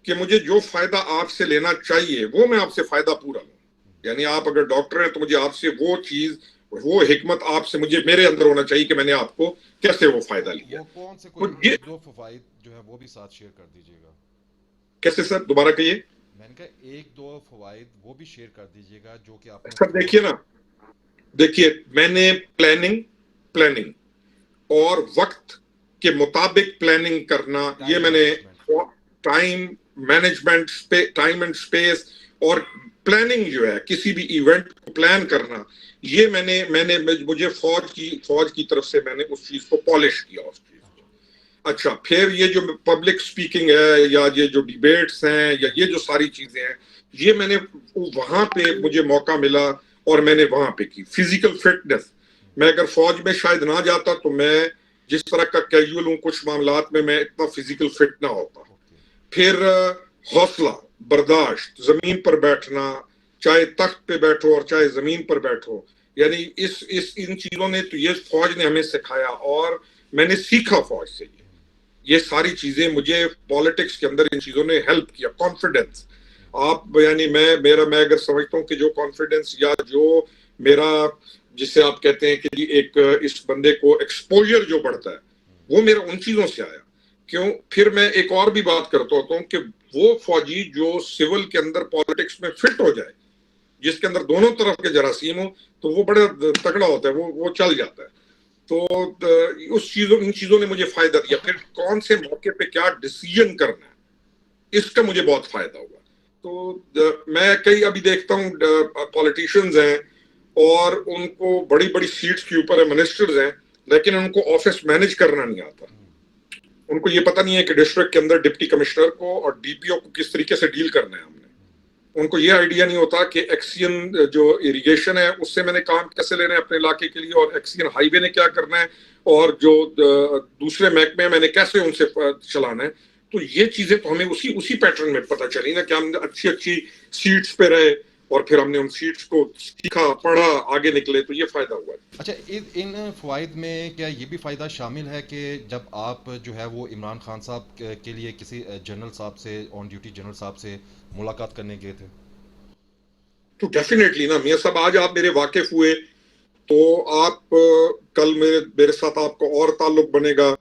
کہ مجھے جو فائدہ آپ سے لینا چاہیے وہ میں آپ سے فائدہ پورا لوں. یعنی آپ اگر ڈاکٹر ہیں تو مجھے آپ سے وہ چیز، وہ حکمت آپ سے مجھے میرے اندر ہونا چاہیے کہ میں نے آپ کو کیسے وہ فائدہ لیا. وہ کون سے کوئی دو فوائد جو ہے وہ بھی ساتھ شیئر کر دیجیے گا. کیسے سر؟ دوبارہ کہیے. میں نے کہا ایک دو فوائد وہ بھی شیئر کر دیجیے گا جو کہ آپ نے. سر دیکھیے میں نے پلاننگ اور وقت کے مطابق پلاننگ کرنا، یہ میں نے time management, time and space اور پلاننگ جو ہے کسی بھی ایونٹ کو پلان کرنا، یہ میں نے مجھے فوج کی طرف سے میں نے اس چیز کو پالش کیا اس چیز کو. اچھا، پھر یہ جو پبلک سپیکنگ ہے یا یہ جو ڈیبیٹس ہیں یا یہ جو ساری چیزیں ہیں، یہ میں نے وہاں پہ مجھے موقع ملا اور میں نے وہاں پہ کی. فزیکل فٹنس، میں اگر فوج میں شاید نہ جاتا تو میں جس طرح کا کیجول ہوں کچھ معاملات میں اتنا فزیکل فٹ نہ ہوتا. پھر حوصلہ، برداشت، زمین پر بیٹھنا، چاہے تخت پہ بیٹھو اور چاہے زمین پر بیٹھو، یعنی ان چیزوں نے تو یہ فوج نے ہمیں سکھایا اور میں نے سیکھا فوج سے. یہ ساری چیزیں مجھے پالیٹکس کے اندر ان چیزوں نے ہیلپ کیا. کانفیڈنس، آپ یعنی میں اگر سمجھتا ہوں کہ جو کانفیڈنس یا جو میرا جسے آپ کہتے ہیں کہ ایک اس بندے کو ایکسپوجر جو بڑھتا ہے، وہ میرا ان چیزوں سے آیا. کیوں؟ پھر میں ایک اور بھی بات کرتا ہوتا ہوں کہ وہ فوجی جو سول کے اندر پالیٹکس میں فٹ ہو جائے، جس کے اندر دونوں طرف کے جراثیم ہوں، تو وہ بڑا تگڑا ہوتا ہے، وہ چل جاتا ہے. تو ان چیزوں نے مجھے فائدہ دیا. پھر کون سے موقع پہ کیا ڈیسیژن کرنا ہے، اس کا مجھے بہت فائدہ ہوا. تو میں کئی ابھی دیکھتا ہوں پولیٹیشینز ہیں اور ان کو بڑی بڑی سیٹس کے اوپر منسٹرز ہیں، لیکن ان کو آفس مینج کرنا نہیں آتا. ان کو یہ پتہ نہیں ہے کہ ڈسٹرکٹ کے اندر ڈپٹی کمشنر کو اور ڈی پی او کو کس طریقے سے ڈیل کرنا ہے. ان کو یہ آئیڈیا نہیں ہوتا کہ ایکسین جو اریگیشن ہے اس سے میں نے کام کیسے لینا ہے اپنے علاقے کے لیے، اور ایکسین ہائی وے نے کیا کرنا ہے، اور جو دوسرے محکمے میں نے کیسے ان سے چلانا ہے. تو یہ چیزیں تو ہمیں اسی پیٹرن میں پتہ چلی نا کہ ہم اچھی سیٹس پہ رہے اور پھر ہم نے ان سیٹس کو سیکھا، پڑھا، آگے نکلے، تو یہ فائدہ ہوا. اچھا، ان فوائد میں کیا یہ بھی فائدہ شامل ہے کہ جب آپ جو ہے وہ عمران خان صاحب کے لیے کسی جنرل صاحب سے، آن ڈیوٹی جنرل صاحب سے ملاقات کرنے گئے تھے؟ تو ڈیفینیٹلی نا میاں صاحب، آج آپ میرے واقف ہوئے تو آپ کل میرے ساتھ آپ کا اور تعلق بنے گا.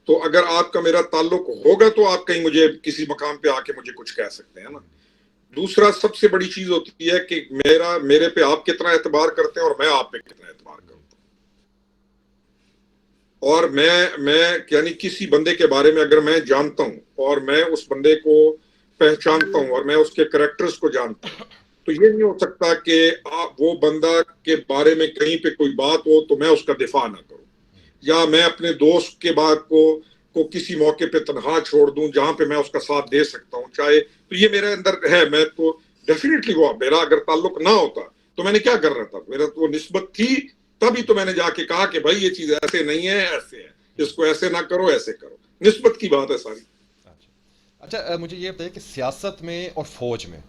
تو اگر آپ کا میرا تعلق ہوگا تو آپ کہیں مجھے کسی مقام پہ آ کے مجھے کچھ کہہ سکتے ہیں نا. دوسرا سب سے بڑی چیز ہوتی ہے کہ میرے پہ آپ کتنا اعتبار کرتے ہیں اور میں آپ پہ کتنا اعتبار کرتا ہوں. اور میں یعنی کسی بندے کے بارے میں اگر میں جانتا ہوں اور میں اس بندے کو پہچانتا ہوں اور میں اس کے کریکٹرز کو جانتا ہوں، تو یہ نہیں ہو سکتا کہ وہ بندہ کے بارے میں کہیں پہ کوئی بات ہو تو میں اس کا دفاع نہ کروں، یا میں اپنے دوست کے بات کو کسی موقع پہ تنہا چھوڑ دوں جہاں پہ میں اس کا ساتھ دے سکتا ہوں. چاہے تو یہ میرے اندر ہے. میں تو ڈیفینیٹلی وہ میرا اگر تعلق نہ ہوتا تو میں نے کیا کرنا تھا، میرا تو نسبت تھی، تبھی تو میں نے جا کے کہا کہ بھائی یہ چیز ایسے نہیں ہے، ایسے ہے، اس کو ایسے نہ کرو، ایسے کرو. نسبت کی بات ہے ساری. اچھا، مجھے یہ بتائیے کہ سیاست میں اور فوج میں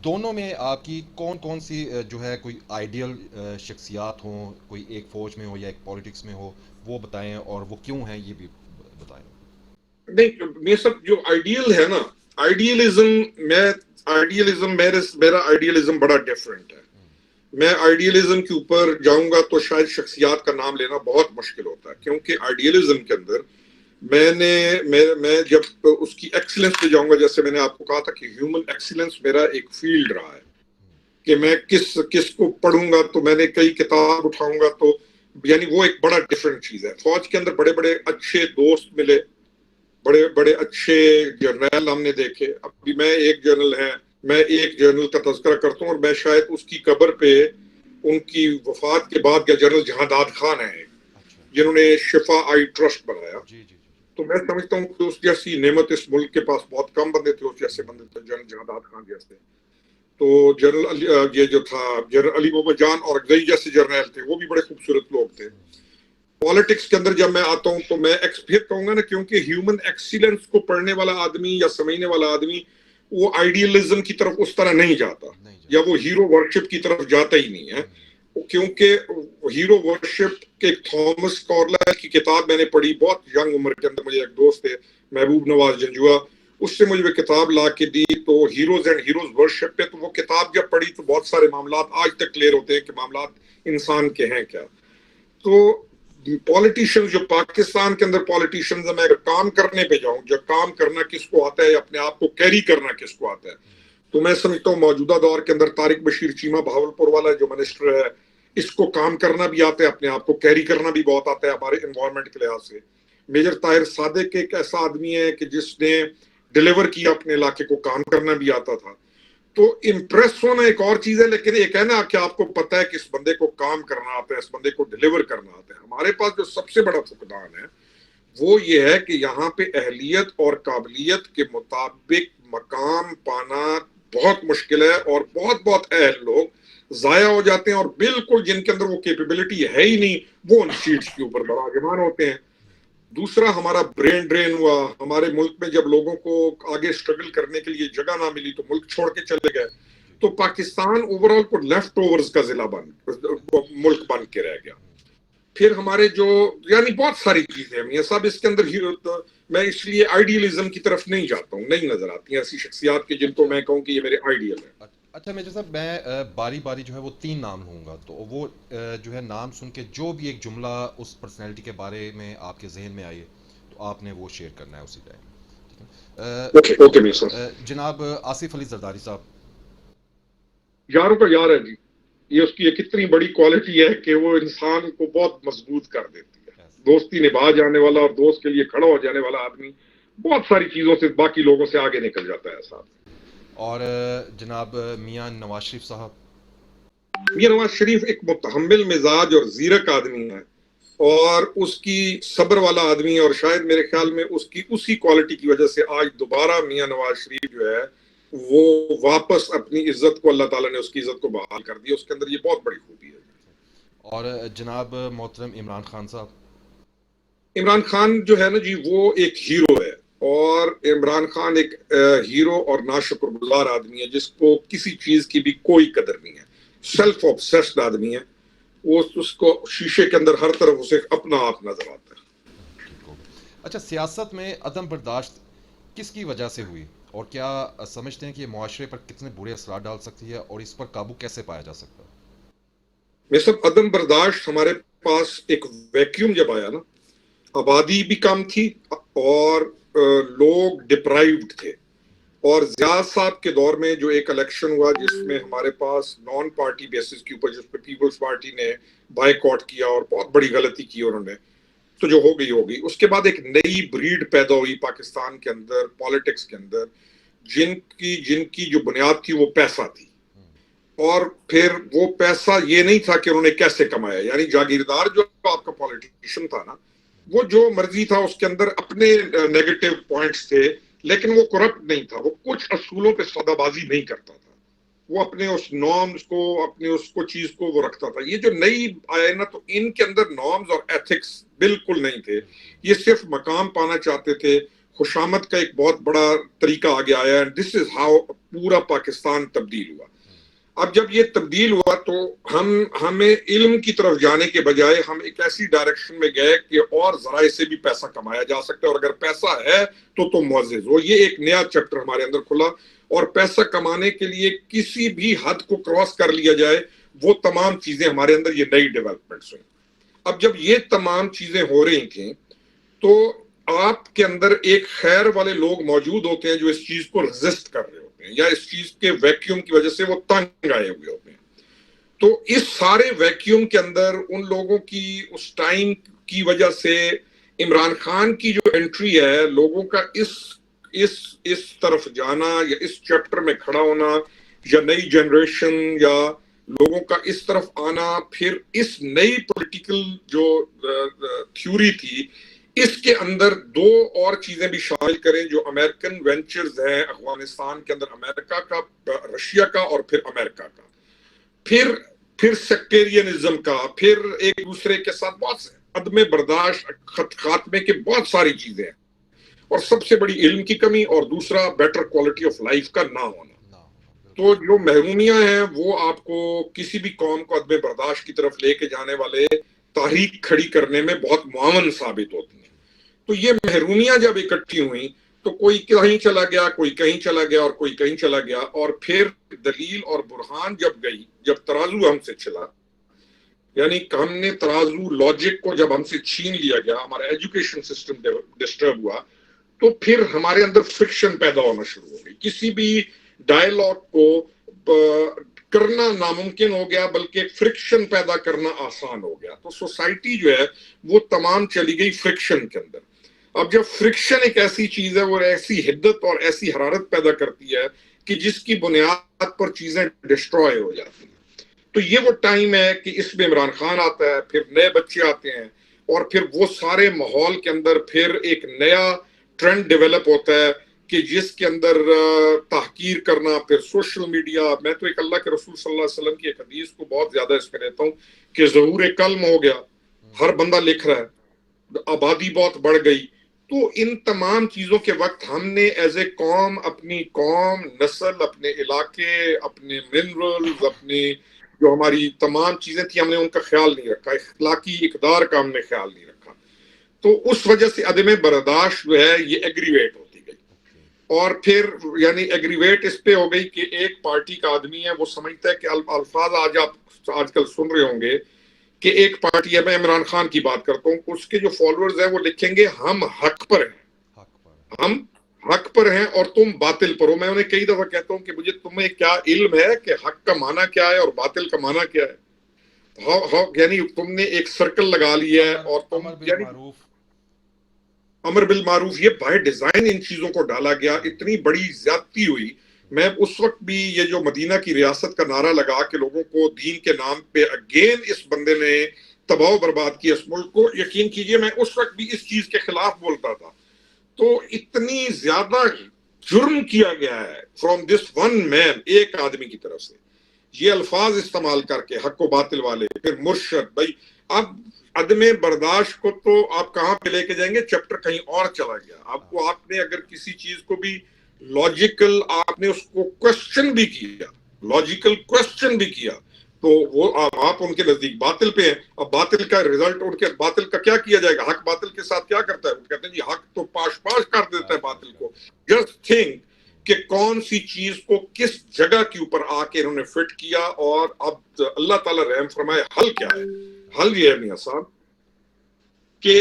دونوں میں آپ کی کون سی جو ہے کوئی آئیڈیل شخصیات ہوں، کوئی ایک فوج میں ہو یا ایک پولیٹکس میں ہو، وہ بتائیں، اور وہ کیوں ہیں یہ بھی بتائیں. نہیں، یہ سب جو آئیڈیل ہے نا، میرا آئیڈیلزم بڑا ڈیفرنٹ ہے. میں آئیڈیلزم کے اوپر جاؤں گا تو شاید شخصیات کا نام لینا بہت مشکل ہوتا ہے، کیونکہ آئیڈیلزم کے اندر میں جب اس کی ایکسلنس پہ جاؤں گا، جیسے میں نے آپ کو کہا تھا کہ ہیومن ایکسلنس میرا ایک فیلڈ رہا ہے کہ میں کس کو پڑھوں گا، تو میں نے کئی کتاب اٹھاؤں گا، تو یعنی وہ ایک بڑا ڈفرینٹ چیز ہے. فوج کے اندر بڑے بڑے اچھے دوست ملے، بڑے بڑے اچھے جرنیل ہم نے دیکھے. ابھی میں ایک جرنل کا تذکرہ کرتا ہوں، اور میں شاید اس کی قبر پہ ان کی وفات کے بعد یا جنرل جہاداد خان ہیں جنہوں نے شفا آئی ٹرسٹ بنایا. تو میں سمجھتا ہوں کہ اس جیسی نعمت اس ملک کے پاس بہت کم بندے تھے، اس جیسے بندے تھے جنرل جہاداد خان جیسے. تو یہ جو تھا جنرل علی محمد جان اور اکزئی جیسے جرنیل تھے، وہ بھی بڑے خوبصورت لوگ تھے. پالیٹکس کے اندر جب میں آتا ہوں تو میں پھر کہوں گا نا، کیونکہ ہیومن ایکسیلنس کو پڑھنے والا آدمی یا سمجھنے والا آدمی وہ آئیڈیلزم کی طرف اس طرح نہیں جاتا، یا وہ ہیرو ورشپ کی طرف جاتا ہی نہیں ہے. کیونکہ ہیرو ورشپ کے تھامس کارلائل کی کتاب میں نے پڑھی بہت ینگ عمر کے اندر. مجھے ایک دوست تھے محبوب نواز جنجوا، اس سے مجھے وہ کتاب لا کے دی، تو ہیروز اینڈ ہیروز ورشپ پہ. تو وہ کتاب جب پڑھی تو بہت سارے معاملات آج تک کلیئر ہوتے ہیں کہ معاملات انسان کے ہیں کیا. تو پولیٹیشنز جو پاکستان کے اندر پولیٹیشنز ہیں، میں اگر کام کرنے پہ جاؤں، جب کام کرنا کس کو آتا ہے، اپنے آپ کو کیری کرنا کس کو آتا ہے، تو میں سمجھتا ہوں موجودہ دور کے اندر طارق بشیر چیمہ بہاولپور والا جو منسٹر ہے، اس کو کام کرنا بھی آتا ہے، اپنے آپ کو کیری کرنا بھی بہت آتا ہے ہمارے انوائرمنٹ کے لحاظ سے۔ میجر طاہر صادق ایک ایسا آدمی ہے کہ جس نے ڈیلیور کیا اپنے علاقے کو، کام کرنا بھی آتا تھا۔ تو امپریس ہونا ایک اور چیز ہے، لیکن ایک ہے نا کہ آپ کو پتہ ہے کہ اس بندے کو کام کرنا آتا ہے، اس بندے کو ڈیلیور کرنا آتا ہے۔ ہمارے پاس جو سب سے بڑا فقدان ہے وہ یہ ہے کہ یہاں پہ اہلیت اور قابلیت کے مطابق مقام پانا بہت مشکل ہے، اور بہت بہت اہل لوگ ضائع ہو جاتے ہیں، اور بالکل جن کے اندر وہ کیپیبلٹی ہے ہی نہیں، وہ ان سیٹس کے اوپر براگمان ہوتے ہیں۔ دوسرا، ہمارا برین ڈرین ہوا۔ ہمارے ملک میں جب لوگوں کو آگے سٹرگل کرنے کے لیے جگہ نہ ملی تو ملک چھوڑ کے چلے گئے، تو پاکستان اوورآل کو لیفٹ اوورز کا ضلع ملک بن کے رہ گیا۔ پھر ہمارے جو یعنی بہت ساری چیزیں ہیں، یہ سب اس کے اندر میں اس لیے آئیڈیلزم کی طرف نہیں جاتا ہوں، نہیں نظر آتی ہیں ایسی شخصیات کے جن کو میں کہوں کہ یہ میرے آئیڈیل ہیں۔ اچھا میجر صاحب، میں باری باری جو ہے وہ 3 نام لوں گا، تو وہ جو ہے نام سن کے جو بھی ایک جملہ اس پرسنالٹی کے بارے میں آپ کے ذہن میں آئے تو آپ نے وہ شیئر کرنا ہے اسی ٹائم۔ اوکے میاں صاحب۔ جناب آصف علی زرداری صاحب۔ یاروں کا یار ہے جی، یہ اس کی ایک اتنی بڑی کوالٹی ہے کہ وہ انسان کو بہت مضبوط کر دیتی ہے۔ دوستی نبھا جانے والا اور دوست کے لیے کھڑا ہو جانے والا آدمی بہت ساری چیزوں سے باقی لوگوں سے آگے نکل جاتا ہے صاحب۔ اور جناب میاں نواز شریف صاحب۔ میاں نواز شریف ایک متحمل مزاج اور زیرک آدمی ہے، اور اس کی صبر والا آدمی ہے، اور شاید میرے خیال میں اس کی اسی کوالٹی کی وجہ سے آج دوبارہ میاں نواز شریف جو ہے وہ واپس اپنی عزت کو، اللہ تعالیٰ نے اس کی عزت کو بحال کر دیا۔ اس کے اندر یہ بہت بڑی خوبی ہے۔ اور جناب محترم عمران خان صاحب۔ عمران خان جو ہے نا جی، وہ ایک ہیرو ہے، اور عمران خان ایک ہیرو اور ناشکر گزار آدمی ہے جس کو کسی چیز کی بھی کوئی قدر نہیں ہے، سیلف آبسیسڈ آدمی ہے۔ وہ اس کو شیشے کے اندر ہر طرف اسے اپنا آپ نظر آتا ہے۔ اچھا، سیاست میں عدم برداشت کس کی وجہ سے ہوئی، اور کیا سمجھتے ہیں کہ یہ معاشرے پر کتنے برے اثرات ڈال سکتی ہے، اور اس پر قابو کیسے پایا جا سکتا ہے؟ یہ سب عدم برداشت، ہمارے پاس ایک ویکیوم جب آیا نا، آبادی بھی کم تھی اور لوگ ڈپرائیوڈ تھے، اور زیاد صاحب کے دور میں جو ایک الیکشن ہوا جس میں ہمارے پاس نان پارٹی بیسس کے اوپر، جس پہ پیپلز پارٹی نے بائیک آؤٹ کیا اور بہت بڑی غلطی کی انہوں نے، تو جو ہو گئی۔ اس کے بعد ایک نئی بریڈ پیدا ہوئی پاکستان کے اندر، پالیٹکس کے اندر، جن کی جو بنیاد تھی وہ پیسہ تھی، اور پھر وہ پیسہ یہ نہیں تھا کہ انہوں نے کیسے کمایا، یعنی جاگیردار جو آپ کا پالیٹیشین تھا نا، وہ جو مرضی تھا اس کے اندر اپنے نیگیٹو پوائنٹس تھے، لیکن وہ کرپٹ نہیں تھا، وہ کچھ اصولوں پہ سودا بازی نہیں کرتا تھا، وہ اپنے اس نارمز کو، اپنے اس کو چیز کو وہ رکھتا تھا۔ یہ جو نئی آئے نا، تو ان کے اندر نارمز اور ایتھکس بالکل نہیں تھے، یہ صرف مقام پانا چاہتے تھے۔ خوشامد کا ایک بہت بڑا طریقہ آگے آیا ہے، دس از ہاؤ پورا پاکستان تبدیل ہوا۔ اب جب یہ تبدیل ہوا تو ہمیں علم کی طرف جانے کے بجائے ہم ایک ایسی ڈائریکشن میں گئے کہ اور ذرائع سے بھی پیسہ کمایا جا سکتا ہے، اور اگر پیسہ ہے تو تم معزز ہو۔ یہ ایک نیا چیپٹر ہمارے اندر کھلا، اور پیسہ کمانے کے لیے کسی بھی حد کو کراس کر لیا جائے، وہ تمام چیزیں ہمارے اندر یہ نئی ڈیولپمنٹس ہوئی۔ اب جب یہ تمام چیزیں ہو رہی تھیں تو آپ کے اندر ایک خیر والے لوگ موجود ہوتے ہیں جو اس چیز کو ریزسٹ کر رہے ہوتے ہیں، یا اس چیز کے ویکیوم کی وجہ سے وہ تنگ آئے ہوئے ہوتے ہیں۔ تو اس سارے ویکیوم کے اندر ان لوگوں کی اس ٹائم کی وجہ سے عمران خان کی جو انٹری ہے، لوگوں کا اس طرف جانا، یا اس چیپٹر میں کھڑا ہونا، یا نئی جنریشن یا لوگوں کا اس طرف آنا، پھر اس نئی پولیٹیکل جو تھیوری تھی، اس کے اندر دو اور چیزیں بھی شامل کریں جو امریکن وینچرز ہیں افغانستان کے اندر، امریکہ کا، رشیا کا، اور پھر امریکہ کا، پھر سیکٹیرینزم کا، پھر ایک دوسرے کے ساتھ بہت سے عدم برداشت، خاتمے کے بہت ساری چیزیں ہیں، اور سب سے بڑی علم کی کمی، اور دوسرا بیٹر کوالٹی آف لائف کا نہ ہونا۔ تو جو محرومیاں ہیں وہ آپ کو کسی بھی قوم کو عدم برداشت کی طرف لے کے جانے والے تحریک کھڑی کرنے میں بہت معاون ثابت ہوتی ہیں۔ تو یہ محرومیاں جب اکٹھی ہوئیں تو کوئی کہیں چلا گیا، کوئی کہیں چلا گیا، اور کوئی کہیں چلا گیا، اور پھر دلیل اور برہان جب گئی، جب ترازو ہم سے چلا، یعنی ہم نے ترازو لاجک کو جب ہم سے چھین لیا گیا، ہمارا ایجوکیشن سسٹم ڈسٹرب ہوا، تو پھر ہمارے اندر فرکشن پیدا ہونا شروع ہو گئی۔ کسی بھی ڈائلاگ کو کرنا ناممکن ہو گیا، بلکہ ایک فرکشن پیدا کرنا آسان ہو گیا. تو سوسائٹی جو ہے وہ تمام چلی گئی فرکشن کے اندر. اب جب فرکشن ایک ایسی چیز ہے، وہ ایسی حدت اور ایسی حرارت پیدا کرتی ہے کہ جس کی بنیاد پر چیزیں ڈسٹروائے ہو جاتی ہیں. تو یہ وہ ٹائم ہے کہ اس میں عمران خان آتا ہے، پھر نئے بچے آتے ہیں، اور پھر وہ سارے ماحول کے اندر پھر ایک نیا ٹرینڈ ڈیولپ ہوتا ہے کہ جس کے اندر تحقیر کرنا، پھر سوشل میڈیا. میں تو ایک اللہ کے رسول صلی اللہ علیہ وسلم کی ایک حدیث کو بہت زیادہ اس میں لیتا ہوں کہ ظہور قلم ہو گیا، ہر بندہ لکھ رہا ہے، آبادی بہت بڑھ گئی. تو ان تمام چیزوں کے وقت ہم نے ایز اے قوم، اپنی قوم، نسل، اپنے علاقے، اپنے منرلز، اپنے جو ہماری تمام چیزیں تھیں، ہم نے ان کا خیال نہیں رکھا. اخلاقی اقدار کا ہم نے خیال نہیں رکھا. تو اس وجہ سے عدم برداشت جو ہے یہ ایگریویٹ ہوتی گئی. اور پھر یعنی ایگریویٹ اس پہ ہو گئی کہ ایک پارٹی کا آدمی ہے، وہ سمجھتا ہے کہ الفاظ آپ آج کل سن رہے ہوں گے کہ ایک پارٹی ہے، میں عمران خان کی بات کرتا ہوں، اس کے جو فالوورز ہیں وہ لکھیں گے ہم حق پر ہیں، ہم حق پر ہیں اور تم باطل پر ہو. میں انہیں کئی دفعہ کہتا ہوں کہ مجھے تمہیں کیا علم ہے کہ حق کا معنی کیا ہے اور باطل کا معنی کیا ہے. یعنی تم نے ایک سرکل لگا لیا ہے اور تم یعنی امر بالمعروف، یہ بائی ڈیزائن ان چیزوں کو ڈالا گیا. اتنی بڑی زیادتی ہوئی. میں اس وقت بھی یہ جو مدینہ کی ریاست کا نعرہ لگا کہ لوگوں کو دین کے نام پہ اگین اس بندے نے تباہ و برباد کیا اس ملک کو، یقین کیجئے میں اس وقت بھی اس چیز کے خلاف بولتا تھا. تو اتنی زیادہ جرم کیا گیا ہے فرام دس ون مین، ایک آدمی کی طرف سے، یہ الفاظ استعمال کر کے حق و باطل والے. پھر مرشد بھائی، اب عدم برداشت کو تو آپ کہاں پہ لے کے جائیں گے؟ چیپٹر کہیں اور چلا گیا. آپ نے اگر کسی چیز کو بھی لاجیکل، آپ نے اس کو کوشچن بھی کیا، لاجیکل کوشچن بھی کیا، تو وہ آپ ان کے نزدیک باطل پہ ہیں. اب باطل کا ریزلٹ، ان کے باطل کا کیا کیا جائے گا؟ حق باطل کے ساتھ کیا کرتا ہے؟ وہ کہتے ہیں جی حق تو پاش پاش کر دیتا ہے باطل کو. جسٹ تھنک کہ کون سی چیز کو کس جگہ کے اوپر آ کے انہوں نے فٹ کیا. اور اب اللہ تعالیٰ رحم فرمائے، حل کیا ہے؟ حل یہ ہے میاں صاحب کہ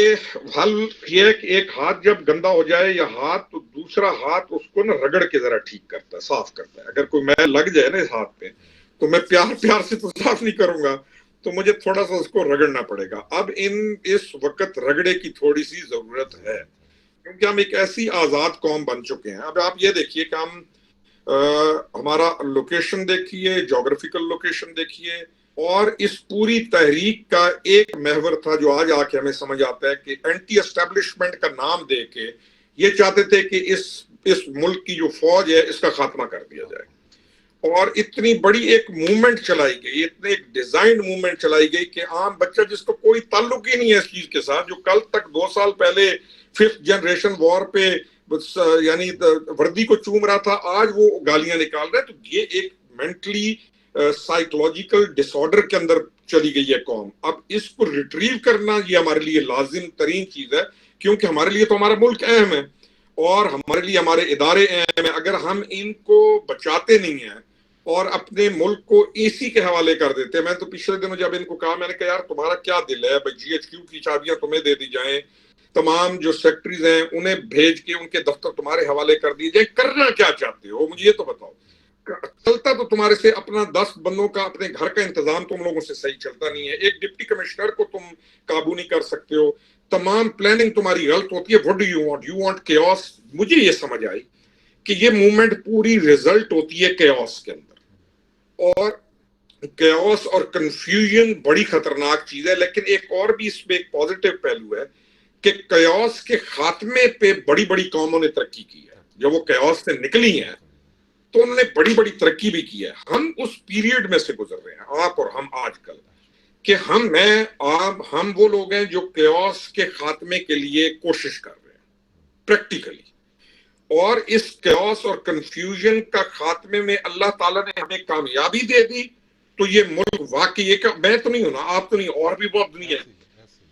حل یہ ہے کہ ایک ہاتھ جب گندا ہو جائے یا ہاتھ، تو دوسرا ہاتھ اس کو نا رگڑ کے ذرا ٹھیک کرتا ہے، صاف کرتا ہے. اگر کوئی میل لگ جائے نا اس ہاتھ پہ، تو میں پیار سے تو صاف نہیں کروں گا، تو مجھے تھوڑا سا اس کو رگڑنا پڑے گا. اب اس وقت رگڑے کی تھوڑی سی ضرورت ہے، کیونکہ ہم ایک ایسی آزاد قوم بن چکے ہیں. اب آپ یہ دیکھیے کہ ہم ہمارا لوکیشن دیکھیے، جغرافیکل لوکیشن دیکھیے، اور اس پوری تحریک کا ایک محور تھا جو آج آ کے ہمیں سمجھ آتا ہے کہ اینٹی اسٹیبلشمنٹ کا نام دے کے یہ چاہتے تھے کہ اس ملک کی جو فوج ہے اس کا خاتمہ کر دیا جائے. اور اتنی بڑی ایک موومنٹ چلائی گئی، اتنے ایک ڈیزائنڈ موومنٹ چلائی گئی کہ عام بچہ جس کو کوئی تعلق ہی نہیں ہے اس چیز کے ساتھ، جو کل تک 2 سال پہلے 5th جنریشن وار پہ یعنی وردی کو چوم رہا تھا، آج وہ گالیاں نکال رہا ہے. تو یہ ایک مینٹلی سائیکولوجیکل ڈس آرڈر کے اندر چلی گئی ہے قوم. اب اس کو ریٹریو کرنا یہ ہمارے لیے لازم ترین چیز ہے، کیونکہ ہمارے لیے تو ہمارا ملک اہم ہے اور ہمارے لیے ہمارے ادارے اہم ہیں. اگر ہم ان کو بچاتے نہیں ہیں اور اپنے ملک کو اسی کے حوالے کر دیتے ہیں. میں تو پچھلے دنوں جب ان کو کہا، میں نے کہا یار تمہارا کیا دل ہے بھائی، GHQ کی چابیاں تمہیں دے دی جائیں، تمام جو سیکٹریز ہیں انہیں بھیج کے ان کے دفتر تمہارے حوالے کر دیے جائیں، کرنا کیا چاہتے ہو مجھے یہ تو بتاؤ. چلتا تو تمہارے سے اپنا 10 بندوں کا، اپنے گھر کا انتظام تم لوگوں سے صحیح چلتا نہیں ہے. ایک ڈپٹی کمشنر کو تم قابو نہیں کر سکتے ہو. تمام پلاننگ تمہاری غلط ہوتی ہے. What do you want? You want chaos. مجھے یہ سمجھ آئی کہ یہ موومنٹ پوری ریزلٹ ہوتی ہے chaos کے اندر، اور chaos اور کنفیوژن بڑی خطرناک چیز ہے. لیکن ایک اور بھی اس میں ایک پازیٹیو پہلو ہے کہ chaos کے خاتمے پہ بڑی بڑی قوموں نے ترقی کی ہے. جب وہ chaos سے نکلی ہیں تو انہوں نے بڑی بڑی ترقی بھی کی ہے. ہم اس پیریڈ میں سے گزر رہے ہیں، آپ اور ہم آج کل، کہ ہم وہ لوگ ہیں جو chaos کے خاتمے کے لیے کوشش کر رہے ہیں پریکٹیکلی. اور اس chaos اور کنفیوژن کا خاتمے میں اللہ تعالیٰ نے ہمیں کامیابی دے دی. تو یہ ملک واقعی ایک، میں تو نہیں ہوں نا، آپ تو نہیں، اور بھی بہت دنیا ہے.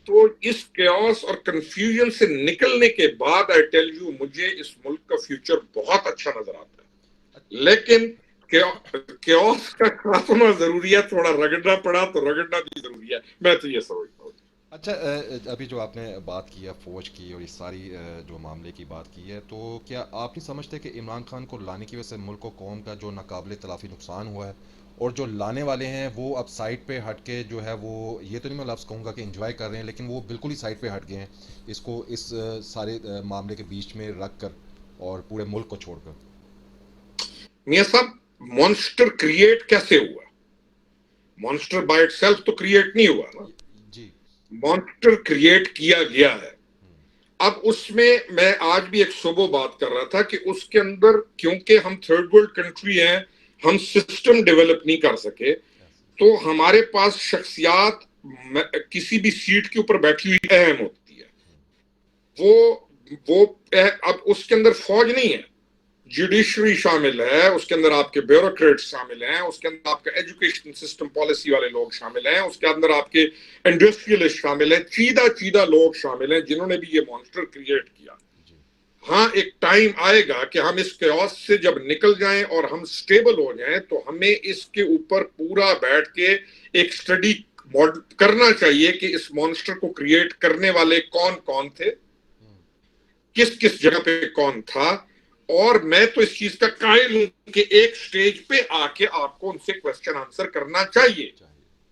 تو اس chaos اور کنفیوژن سے نکلنے کے بعد I tell you، مجھے اس ملک کا فیوچر بہت اچھا نظر آتا ہے. لیکن chaos کا خاتمہ ضروری ہے، تھوڑا رگڑنا پڑا تو رگڑنا بھی ضروری ہے. میں تو یہ سمجھتا ہوں. اچھا ابھی جو آپ نے بات کی ہے فوج کی اور اس ساری جو معاملے کی بات کی ہے، تو کیا آپ نہیں سمجھتے کہ عمران خان کو لانے کی وجہ سے ملک و قوم کا جو ناقابل تلافی نقصان ہوا ہے، اور جو لانے والے ہیں وہ اب سائٹ پہ ہٹ کے جو ہے وہ، یہ تو نہیں میں لفظ کہوں گا کہ انجوائے کر رہے ہیں، لیکن وہ بالکل ہی سائٹ پہ ہٹ گئے ہیں اس کو، اس سارے معاملے کے بیچ میں رکھ کر اور پورے ملک کو چھوڑ کر؟ میاں صاحب مانسٹر کریٹ کیسے ہوا؟ مانسٹر بائی اٹ سیلف تو کریٹ نہیں ہوا نا، جی مانسٹر کریٹ کیا گیا ہے. اب اس میں آج بھی ایک صبح بات کر رہا تھا کہ اس کے اندر کیونکہ ہم تھرڈ ورلڈ کنٹری ہیں، ہم سسٹم ڈیولپ نہیں کر سکے، تو ہمارے پاس شخصیات کسی بھی سیٹ کے اوپر بیٹھی ہوئی اہم ہوتی ہے. وہ اب اس کے اندر فوج نہیں ہے، جوڈیشری شامل ہے، اس کے اندر آپ کے بیوروکریٹس شامل ہیں، اس کے اندر آپ کا ایجوکیشن سسٹم پالیسی والے لوگ شامل ہیں، اس کے اندر آپ کے انڈسٹریلسٹ شامل ہیں، چیدہ لوگ شامل ہیں جنہوں نے بھی یہ مانسٹر کریٹ کیا. ہاں ایک ٹائم آئے گا کہ ہم اس کیوس سے جب نکل جائیں اور ہم سٹیبل ہو جائیں تو ہمیں اس کے اوپر پورا بیٹھ کے ایک سٹڈی کرنا چاہیے کہ اس مانسٹر کو کریٹ کرنے والے کون کون تھے، کس جگہ پہ کون تھا. اور میں تو اس چیز کا قائل ہوں کہ ایک سٹیج پہ آ کے آپ کو ان سے کوسچن آنسر کرنا چاہیے،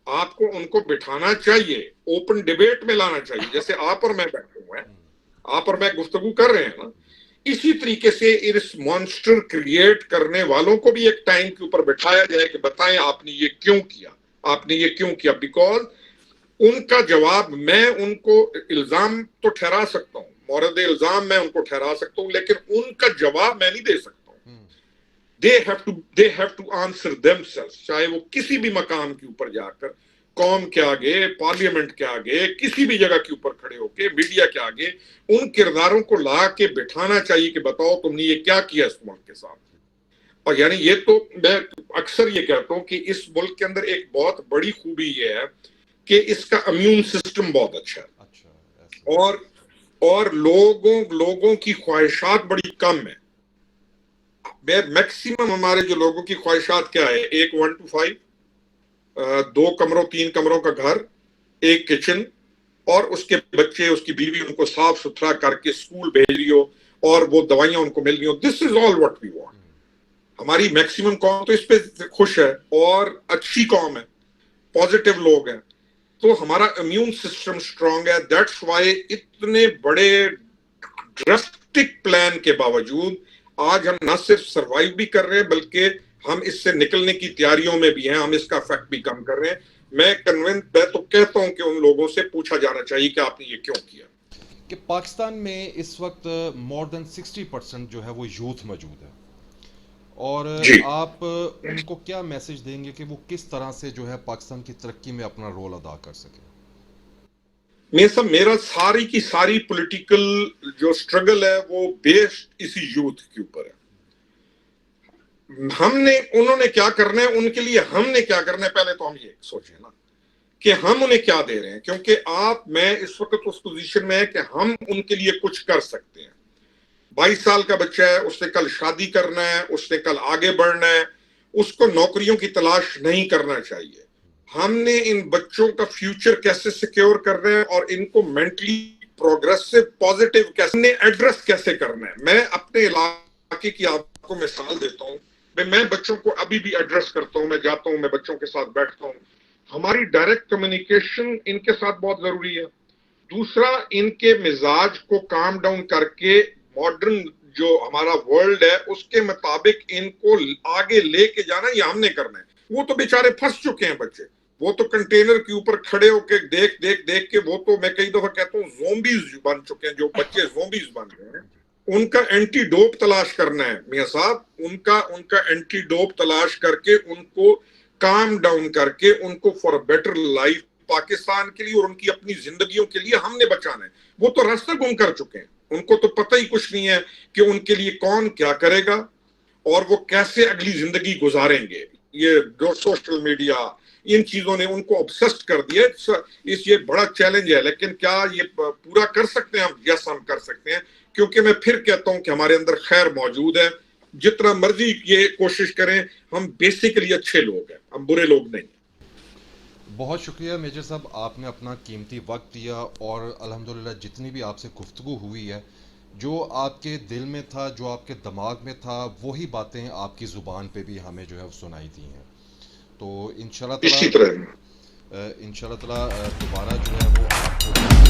آپ کو ان کو بٹھانا چاہیے، اوپن ڈیبیٹ میں لانا چاہیے، جیسے آپ اور میں بیٹھے ہوئے ہیں، آپ اور میں گفتگو کر رہے ہیں نا، اسی طریقے سے اس مانسٹر کریٹ کرنے والوں کو بھی ایک ٹائم کے اوپر بٹھایا جائے کہ بتائیں آپ نے یہ کیوں کیا، آپ نے یہ کیوں کیا. بیکاز ان کا جواب میں ان کو الزام تو ٹھہرا سکتا ہوں، مورد الزام میں ان کو ٹھہرا سکتا ہوں، لیکن ان کا جواب میں نہیں دے سکتا ہوں. they have to answer themselves، چاہے وہ کسی بھی مقام کے اوپر جا کر، قوم کے آگے، پارلیمنٹ کے آگے، کسی بھی جگہ کے اوپر کھڑے ہو کے، میڈیا کے آگے ان کرداروں کو لا کے بٹھانا چاہیے کہ بتاؤ تم نے یہ کیا کیا اس ملک کے ساتھ. اور یعنی یہ تو میں اکثر یہ کہتا ہوں کہ اس ملک کے اندر ایک بہت بڑی خوبی یہ ہے کہ اس کا امیون سسٹم بہت اچھا ہے، اور لوگوں کی خواہشات بڑی کم ہے. میکسیمم ہمارے جو لوگوں کی خواہشات کیا ہے، ایک 1 to 5، 2 کمروں 3 کمروں کا گھر، ایک کچن، اور اس کے بچے، اس کی بیوی ان کو صاف ستھرا کر کے اسکول بھیج رہی ہو اور وہ دوائیاں ان کو مل رہی ہو. دس از آل واٹ وی وانٹ. ہماری میکسیمم قوم تو اس پہ خوش ہے اور اچھی قوم ہے، پازیٹیو لوگ ہیں، تو ہمارا امیون سسٹم سٹرونگ ہے. دیٹس وائی اتنے بڑے ڈرسٹک پلان کے باوجود آج ہم نہ صرف سروائیو بھی کر رہے ہیں بلکہ ہم اس سے نکلنے کی تیاریوں میں بھی ہیں، ہم اس کا افیکٹ بھی کم کر رہے ہیں. میں تو کہتا ہوں کہ ان لوگوں سے پوچھا جانا چاہیے کہ آپ نے یہ کیوں کیا. کہ پاکستان میں اس وقت مور دین 60% جو ہے وہ یوتھ موجود ہے، اور آپ ان کو کیا میسج دیں گے کہ وہ کس طرح سے جو ہے پاکستان کی ترقی میں اپنا رول ادا کر سکے؟ میرا ساری کی ساری پولیٹیکل جو سٹرگل ہے وہ بیسڈ اسی یوتھ کے اوپر ہے. انہوں نے کیا کرنا ہے، ان کے لیے ہم نے کیا کرنا ہے، پہلے تو ہم یہ سوچیں نا کہ ہم انہیں کیا دے رہے ہیں، کیونکہ میں اس وقت اس پوزیشن میں ہے کہ ہم ان کے لیے کچھ کر سکتے ہیں. 22 سال کا بچہ ہے، اس نے کل شادی کرنا ہے، اس نے کل آگے بڑھنا ہے، اس کو نوکریوں کی تلاش نہیں کرنا چاہیے. ہم نے ان بچوں کا فیوچر کیسے سیکیور کرنا ہے اور ان کو مینٹلی پروگریسو پازیٹیو کیسے ایڈریس کیسے کرنا ہے. میں اپنے علاقے کی آپ کو مثال دیتا ہوں، میں بچوں کو ابھی بھی ایڈریس کرتا ہوں، میں جاتا ہوں، میں بچوں کے ساتھ بیٹھتا ہوں. ہماری ڈائریکٹ کمیونیکیشن ان کے ساتھ بہت ضروری ہے. دوسرا، ان کے مزاج کو کام ڈاؤن کر کے ماڈرن جو ہمارا ورلڈ ہے اس کے مطابق ان کو آگے لے کے جانا یہ ہم نے کرنا ہے. وہ تو بیچارے پھنس چکے ہیں بچے، وہ تو کنٹینر کے اوپر کھڑے ہو کے دیکھ کے وہ تو میں کئی دفعہ کہتا ہوں زومبیز بن چکے ہیں. جو بچے زومبیز بن رہے ہیں ان کا اینٹی ڈوپ تلاش کرنا ہے میاں صاحب، ان کا اینٹی ڈوپ تلاش کر کے ان کو کام ڈاؤن کر کے ان کو for a better life Pakistan کے لیے اور ان کی اپنی زندگیوں کے لیے ہم نے بچانا ہے. وہ تو راستہ گم کر چکے ہیں، ان کو تو پتہ ہی کچھ نہیں ہے کہ ان کے لیے کون کیا کرے گا اور وہ کیسے اگلی زندگی گزاریں گے. یہ جو سوشل میڈیا ان چیزوں نے ان کو obsessed کر دیا. یہ بڑا چیلنج ہے، لیکن کیا یہ پورا کر سکتے ہیں ہم؟ یس ہم کر سکتے ہیں، کیونکہ میں پھر کہتا ہوں کہ ہمارے اندر خیر موجود ہے. جتنا مرضی یہ کوشش کریں، ہم بیسیکلی اچھے لوگ ہیں، ہم برے لوگ نہیں. بہت شکریہ میجر صاحب، آپ نے اپنا قیمتی وقت دیا اور الحمدللہ جتنی بھی آپ سے گفتگو ہوئی ہے، جو آپ کے دل میں تھا، جو آپ کے دماغ میں تھا، وہی باتیں آپ کی زبان پہ بھی ہمیں جو ہے وہ سنائی دی ہیں. تو انشاءاللہ اسی تعالیٰ طرح انشاءاللہ تعالیٰ دوبارہ جو ہے وہ آپ کو